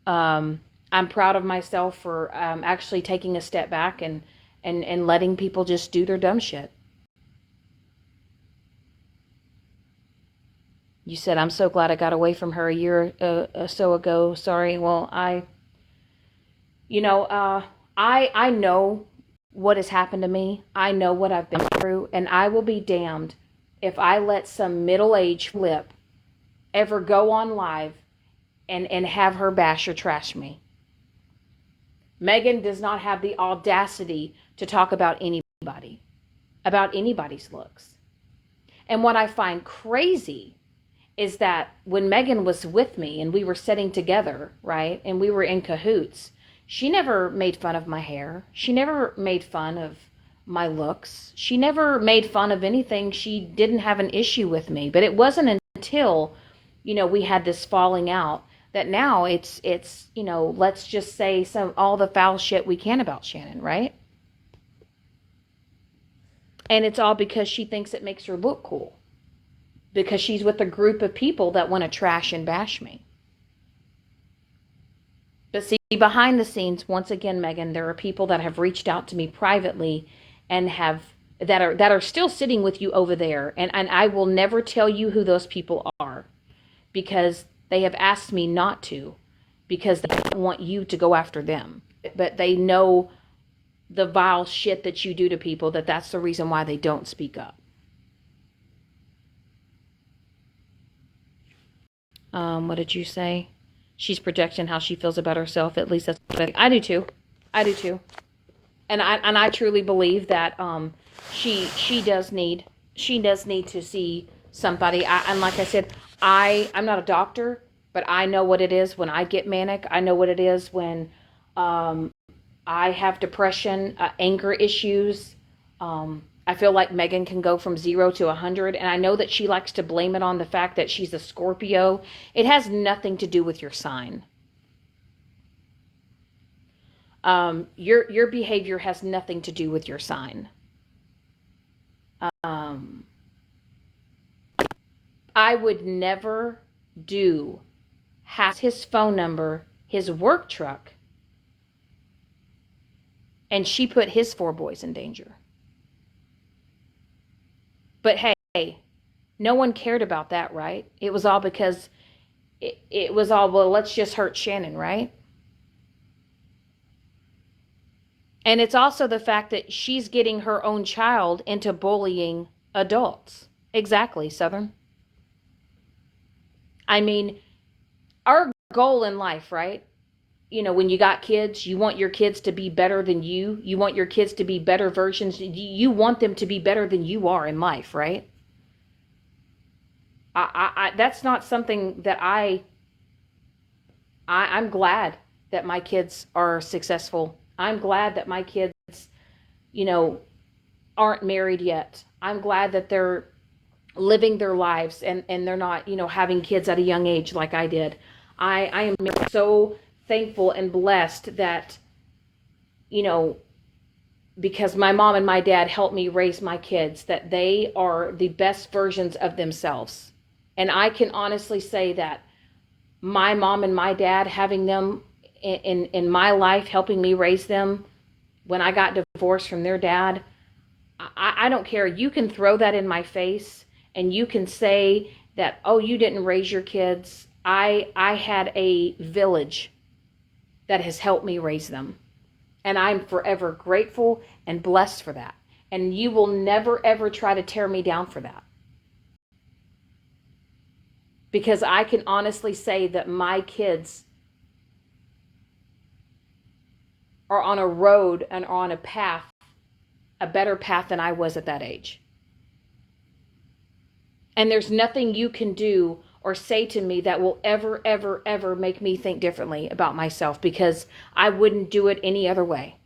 I'm proud of myself for actually taking a step back and letting people just do their dumb shit. You said, I'm so glad I got away from her a year or so ago. Sorry. Well, I know what has happened to me. I know what I've been through, and I will be damned if I let some middle-aged flip ever go on live and have her bash or trash me. Megan does not have the audacity to talk about anybody's looks. And what I find crazy is that when Megan was with me and we were sitting together, right, and we were in cahoots, she never made fun of my hair. She never made fun of my looks. She never made fun of anything. She didn't have an issue with me. But it wasn't until, we had this falling out that now it's let's just say all the foul shit we can about Shannon, right? And it's all because she thinks it makes her look cool. Because she's with a group of people that want to trash and bash me. But see, behind the scenes, once again, Megan, there are people that have reached out to me privately and that are still sitting with you over there. And I will never tell you who those people are because they have asked me not to, because they don't want you to go after them. But they know the vile shit that you do to people, that's the reason why they don't speak up. What did you say? She's projecting how she feels about herself. At least that's what I do too. I do too. And I truly believe that she does need to see somebody. And like I said, I'm not a doctor, but I know what it is when I get manic. I know what it is when I have depression, anger issues. I feel like Megan can go from 0 to 100, and I know that she likes to blame it on the fact that she's a Scorpio. It has nothing to do with your sign. Your behavior has nothing to do with your sign. I would never have his phone number, his work truck, and she put his 4 boys in danger. But hey, no one cared about that, right? It was all because it was all, well, let's just hurt Shannon, right? And it's also the fact that she's getting her own child into bullying adults. Exactly, Southern. I mean, our goal in life, right? When you got kids, you want your kids to be better than you. You want your kids to be better versions. You want them to be better than you are in life, right? That's not something that I'm glad that my kids are successful. I'm glad that my kids, aren't married yet. I'm glad that they're living their lives and they're not, having kids at a young age like I did. I am so thankful and blessed that, because my mom and my dad helped me raise my kids, that they are the best versions of themselves. And I can honestly say that my mom and my dad, having them in my life, helping me raise them when I got divorced from their dad, I don't care. You can throw that in my face and you can say that, oh, you didn't raise your kids. I had a village that has helped me raise them. And I'm forever grateful and blessed for that. And you will never, ever try to tear me down for that. Because I can honestly say that my kids are on a road and are on a path, a better path than I was at that age. And there's nothing you can do or say to me that will ever, ever, ever make me think differently about myself, because I wouldn't do it any other way.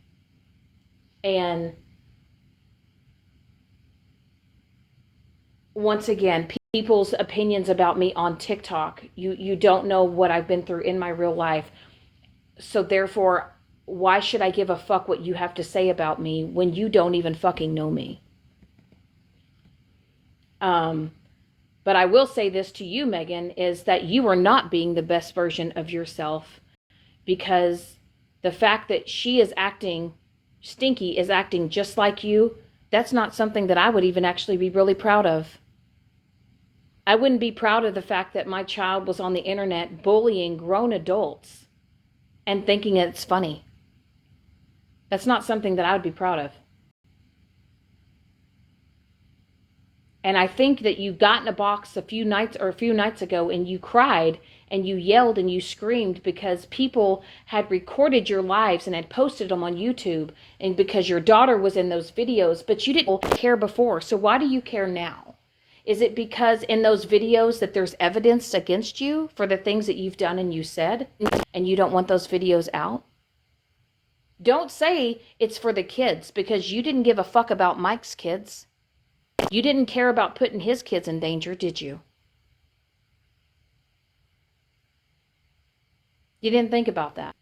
And once again, people's opinions about me on TikTok. You don't know what I've been through in my real life. So therefore, why should I give a fuck what you have to say about me when you don't even fucking know me? But I will say this to you, Megan, is that you are not being the best version of yourself, because the fact that Stinky is acting just like you, that's not something that I would even actually be really proud of. I wouldn't be proud of the fact that my child was on the internet bullying grown adults and thinking it's funny. That's not something that I would be proud of. And I think that you got in a box a few nights ago and you cried and you yelled and you screamed because people had recorded your lives and had posted them on YouTube, and because your daughter was in those videos, but you didn't care before. So why do you care now? Is it because in those videos that there's evidence against you for the things that you've done and you said, and you don't want those videos out? Don't say it's for the kids, because you didn't give a fuck about Mike's kids. You didn't care about putting his kids in danger, did you? You didn't think about that.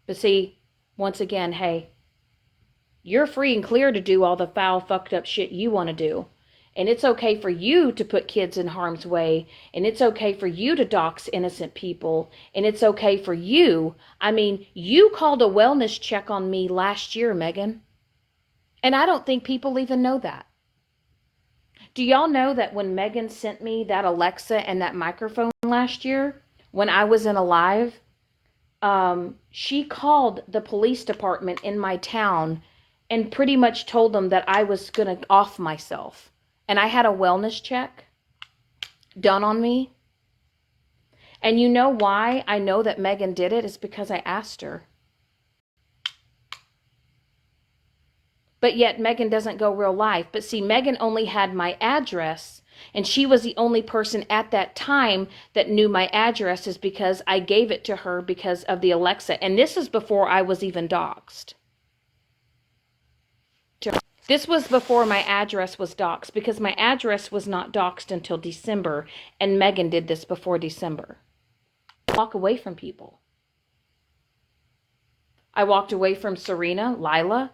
But see, once again, hey, you're free and clear to do all the foul, fucked up shit you want to do. And it's okay for you to put kids in harm's way. And it's okay for you to dox innocent people. And it's okay for you. I mean, you called a wellness check on me last year, Megan. And I don't think people even know that. Do y'all know that when Megan sent me that Alexa and that microphone last year, when I was in a live, she called the police department in my town and pretty much told them that I was going to off myself. And I had a wellness check done on me. And you know why I know that Megan did it? It's because I asked her. But yet Megan doesn't go real life. But see, Megan only had my address, and she was the only person at that time that knew my address, is because I gave it to her because of the Alexa. And this is before I was even doxxed. This was before my address was doxxed, because my address was not doxxed until December, and Megan did this before December. Walk away from people. I walked away from Serena, Lila.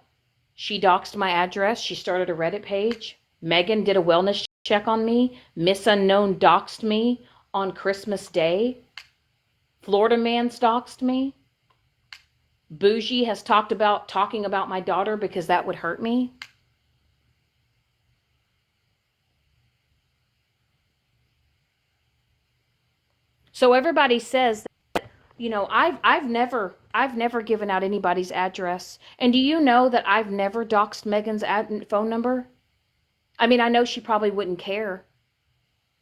She doxed my address. She started a Reddit page. Megan did a wellness check on me. Miss Unknown doxed me on Christmas Day. Florida Man doxed me. Bougie has talking about my daughter because that would hurt me. So everybody says that, you know, I've never given out anybody's address. And do you know that I've never doxed Megan's phone number? I mean, I know she probably wouldn't care.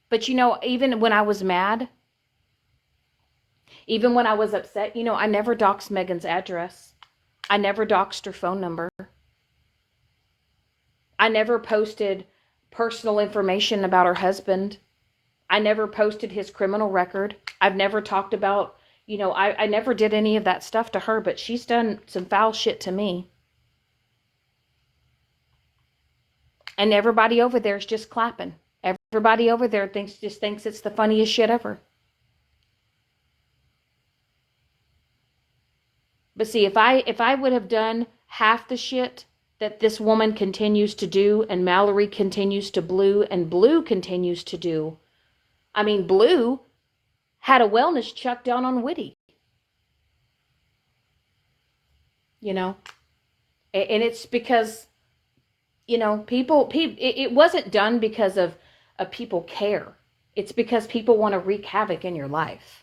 But you know, even when I was mad, even when I was upset, you know, I never doxed Megan's address. I never doxed her phone number. I never posted personal information about her husband. I never posted his criminal record. I've never talked about, you know, I never did any of that stuff to her, but she's done some foul shit to me. And everybody over there is just clapping. Everybody over there just thinks it's the funniest shit ever. But see, if I would have done half the shit that this woman continues to do, and Mallory continues to Blue, and Blue continues to do. I mean, Blue had a wellness check done on Witty. You know? And it's because, you know, people it wasn't done because of people care. It's because people want to wreak havoc in your life.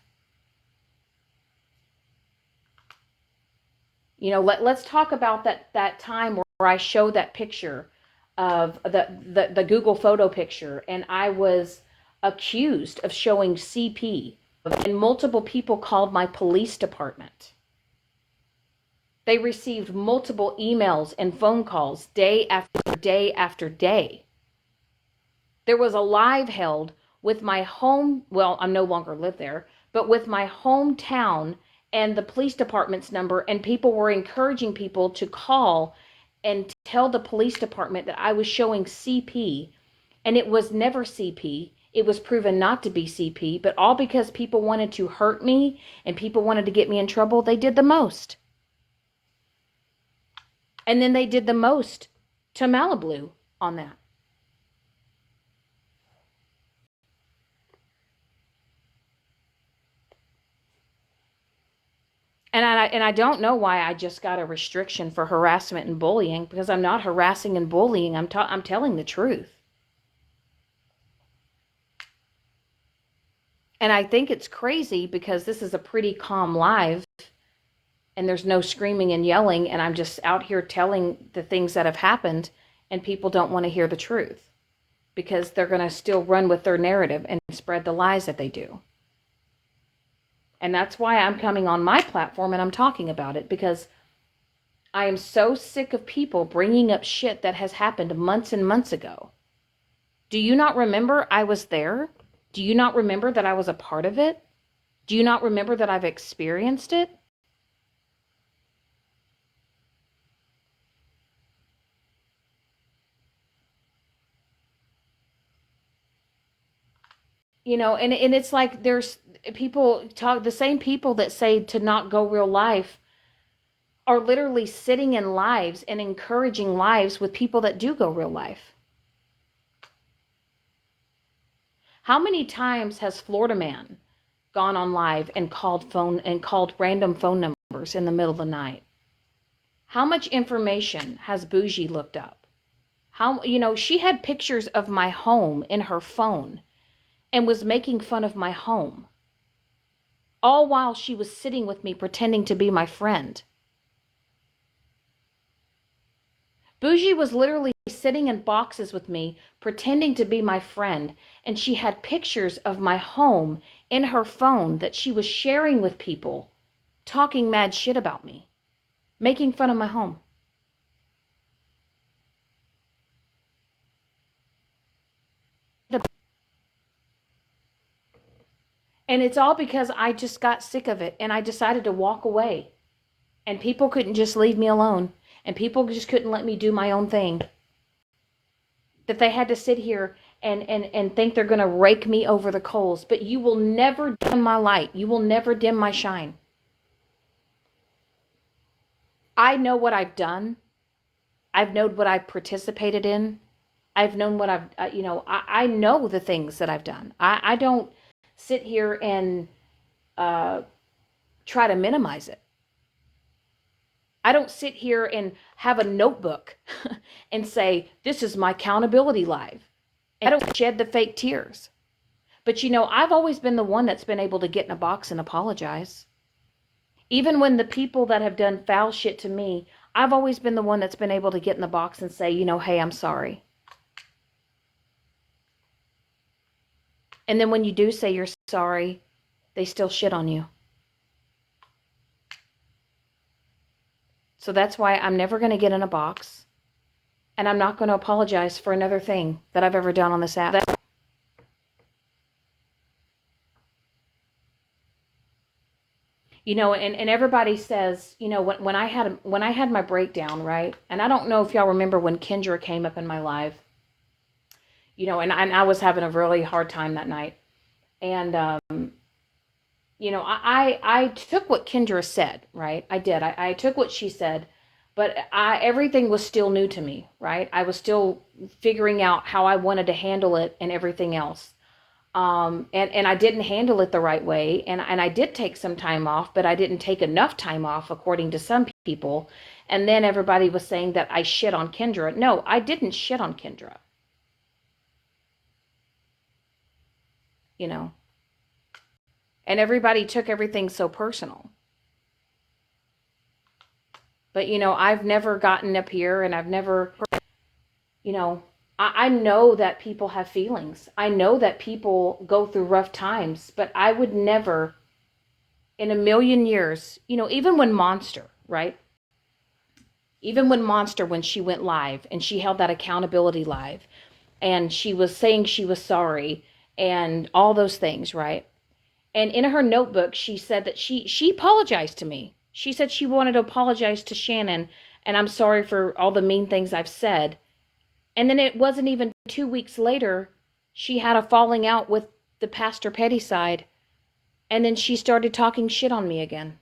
You know, let's talk about that time where I showed that picture of the Google photo picture, and I was accused of showing CP, and multiple people called my police department. They received multiple emails and phone calls day after day after day. There was a live held with my home, well, I no longer live there, but with my hometown and the police department's number, and people were encouraging people to call and tell the police department that I was showing CP, and it was never CP. It was proven not to be CP, but all because people wanted to hurt me and people wanted to get me in trouble, they did the most. And then they did the most to Malibu on that. And I don't know why I just got a restriction for harassment and bullying, because I'm not harassing and bullying. I'm telling the truth. And I think it's crazy because this is a pretty calm live and there's no screaming and yelling, and I'm just out here telling the things that have happened, and people don't want to hear the truth because they're going to still run with their narrative and spread the lies that they do. And that's why I'm coming on my platform and I'm talking about it, because I am so sick of people bringing up shit that has happened months and months ago. Do you not remember I was there? Do you not remember that I was a part of it? Do you not remember that I've experienced it? You know, and it's like there's people talk, the same people that say to not go real life are literally sitting in lives and encouraging lives with people that do go real life. How many times has Florida Man gone on live and called random phone numbers in the middle of the night? How much information has Bougie looked up? How, you know, she had pictures of my home in her phone and was making fun of my home, all while she was sitting with me pretending to be my friend. Bougie was literally sitting in boxes with me pretending to be my friend, and she had pictures of my home in her phone that she was sharing with people, talking mad shit about me, making fun of my home. And it's all because I just got sick of it and I decided to walk away. And people couldn't just leave me alone. And people just couldn't let me do my own thing. That they had to sit here and think they're going to rake me over the coals. But you will never dim my light. You will never dim my shine. I know what I've done. I've known what I've participated in. I've known what I know the things that I've done. I don't sit here and try to minimize it. I don't sit here and have a notebook and say, this is my accountability live. And I don't shed the fake tears. But you know, I've always been the one that's been able to get in a box and apologize. Even when the people that have done foul shit to me, I've always been the one that's been able to get in the box and say, you know, hey, I'm sorry. And then when you do say you're sorry, they still shit on you. So that's why I'm never going to get in a box. And I'm not going to apologize for another thing that I've ever done on this app. You know, and everybody says, you know, when I had my breakdown, right? And I don't know if y'all remember when Kendra came up in my live. You know, and I was having a really hard time that night. And, you know, I took what Kendra said, right? I did. I took what she said, but everything was still new to me, right? I was still figuring out how I wanted to handle it and everything else. And I didn't handle it the right way. And I did take some time off, but I didn't take enough time off, according to some people. And then everybody was saying that I shit on Kendra. No, I didn't shit on Kendra. You know, and everybody took everything so personal. But, you know, I've never gotten up here and I've never, you know, I know that people have feelings. I know that people go through rough times, but I would never in a million years, you know, even when Monster, right? Even when Monster, when she went live and she held that accountability live and she was saying she was sorry and all those things, right? And in her notebook, she said that she apologized to me. She said she wanted to apologize to Shannon and I'm sorry for all the mean things I've said. And then it wasn't even 2 weeks later, she had a falling out with the Pastor Petty side, and then she started talking shit on me again.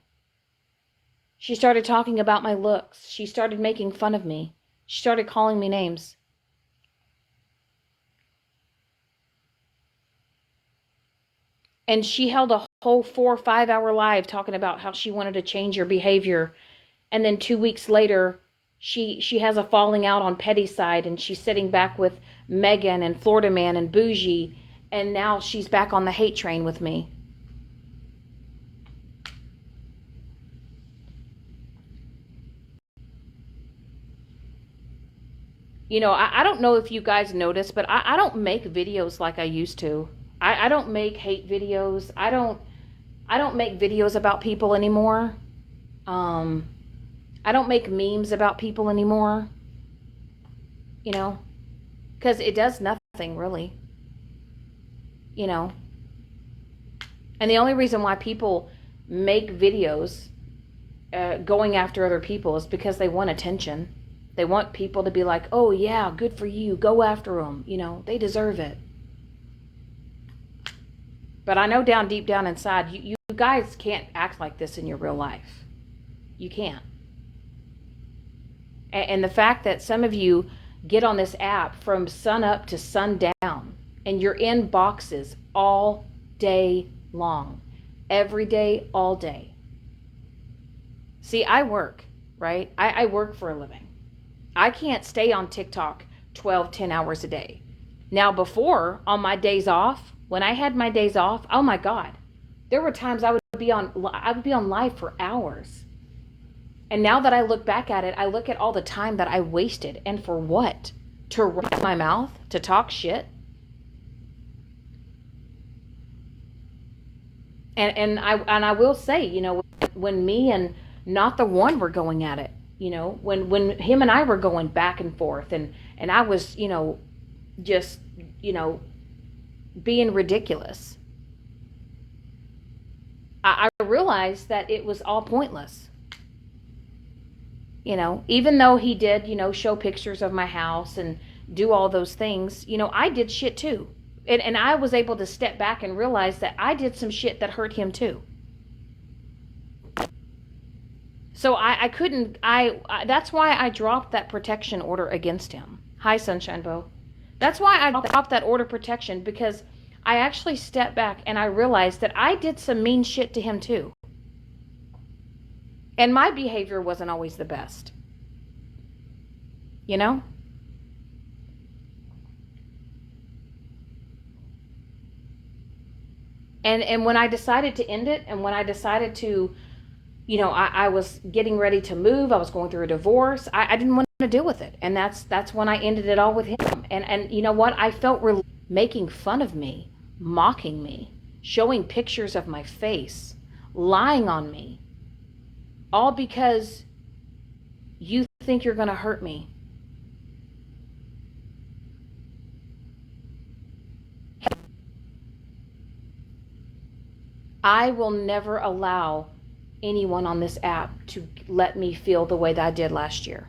She started talking about my looks. She started making fun of me. She started calling me names. And she held a whole 4 or 5 hour live talking about how she wanted to change her behavior. And then 2 weeks later, she has a falling out on Petty's side, and she's sitting back with Megan and Florida Man and Bougie, and now she's back on the hate train with me. You know, I don't know if you guys notice, but I don't make videos like I used to. I don't make hate videos. I don't make videos about people anymore. I don't make memes about people anymore. You know, because it does nothing really. You know, and the only reason why people make videos going after other people is because they want attention. They want people to be like, oh yeah, good for you, go after them. You know, they deserve it. But I know deep down inside, you guys can't act like this in your real life. You can't. And the fact that some of you get on this app from sun up to sundown, and you're in boxes all day long, every day, all day. See, I work, right? I work for a living. I can't stay on TikTok 10 hours a day. Now, before, on my days off, when I had my days off, oh my God, there were times I would be on live for hours. And now that I look back at it, I look at all the time that I wasted, and for what? To run my mouth, to talk shit. And I will say, you know, when me and Not the One were going at it, you know, when him and I were going back and forth, and I was, you know, just, you know, being ridiculous, I realized that it was all pointless. You know, even though he did, you know, show pictures of my house and do all those things, you know, I did shit too. And I was able to step back and realize that I did some shit that hurt him too. So I couldn't, that's why I dropped that protection order against him. Hi, Sunshine Bow. That's why I dropped that order of protection, because I actually stepped back and I realized that I did some mean shit to him too. And my behavior wasn't always the best. You know? And when I decided to end it, and when I decided to, you know, I was getting ready to move, I was going through a divorce, I didn't want to deal with it. And that's when I ended it all with him. And you know what? I felt making fun of me, mocking me, showing pictures of my face, lying on me, all because you think you're going to hurt me. I will never allow anyone on this app to let me feel the way that I did last year.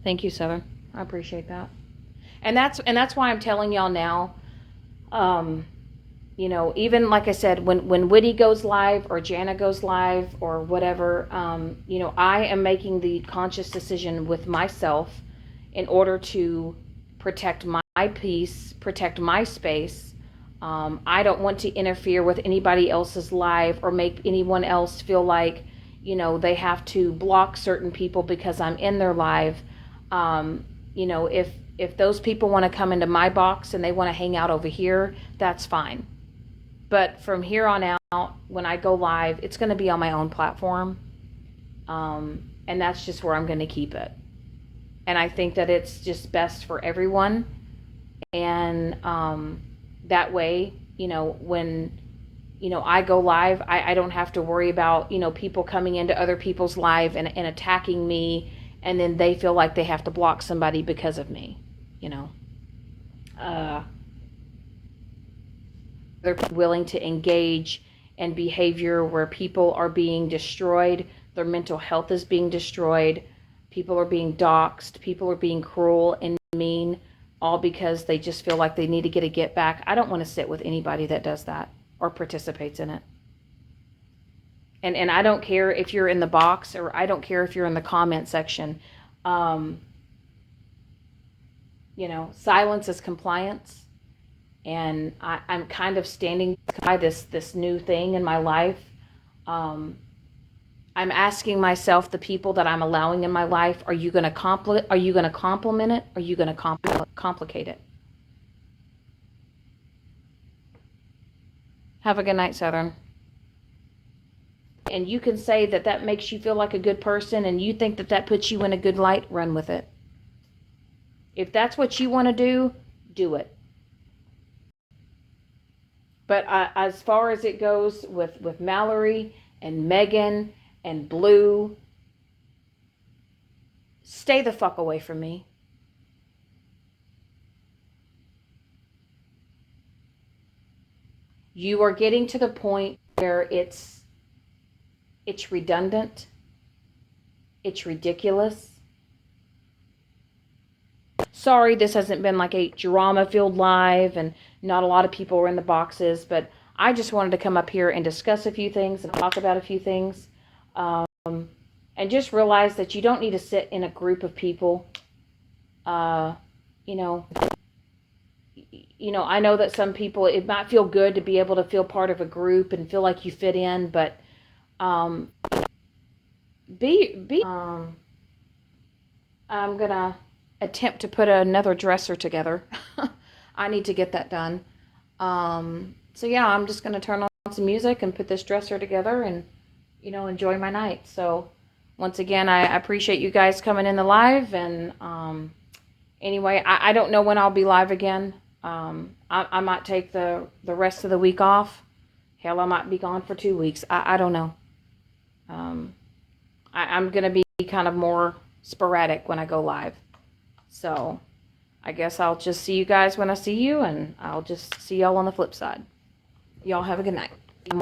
Thank you, Southern. I appreciate that. And that's why I'm telling y'all now, you know, even like I said, when Whitty goes live or Jana goes live or whatever, you know, I am making the conscious decision with myself in order to protect my peace, protect my space. I don't want to interfere with anybody else's life or make anyone else feel like, you know, they have to block certain people because I'm in their live. You know, if those people want to come into my box and they want to hang out over here, that's fine. But from here on out, when I go live, it's going to be on my own platform. And that's just where I'm going to keep it. And I think that it's just best for everyone. And that way, you know, when, you know, I go live, I don't have to worry about, you know, people coming into other people's live and attacking me, and then they feel like they have to block somebody because of me, you know. they're willing to engage in behavior where people are being destroyed, their mental health is being destroyed, people are being doxxed, people are being cruel and mean, all because they just feel like they need to get a get back. I don't want to sit with anybody that does that or participates in it. And I don't care if you're in the box, or I don't care if you're in the comment section. Silence is compliance. And I'm kind of standing by this new thing in my life. I'm asking myself, the people that I'm allowing in my life, are you going to compliment it? Or are you going to complicate it? Have a good night, Southern. And you can say that makes you feel like a good person, and you think that puts you in a good light, run with it. If that's what you want to do it. But as far as it goes with Mallory and Megan and Blue, stay the fuck away from me. You are getting to the point where it's redundant. It's ridiculous. Sorry, this hasn't been like a drama-filled live, and not a lot of people are in the boxes, but I just wanted to come up here and discuss a few things and talk about a few things, and just realize that you don't need to sit in a group of people. I know that some people, it might feel good to be able to feel part of a group and feel like you fit in, but I'm gonna attempt to put another dresser together. I need to get that done. So yeah, I'm just gonna turn on some music and put this dresser together and enjoy my night. So once again, I appreciate you guys coming in the live, and anyway, I don't know when I'll be live again. I might take the rest of the week off. Hell, I might be gone for 2 weeks. I don't know. I'm gonna be kind of more sporadic when I go live. So I guess I'll just see you guys when I see you, and I'll just see y'all on the flip side. Y'all have a good night.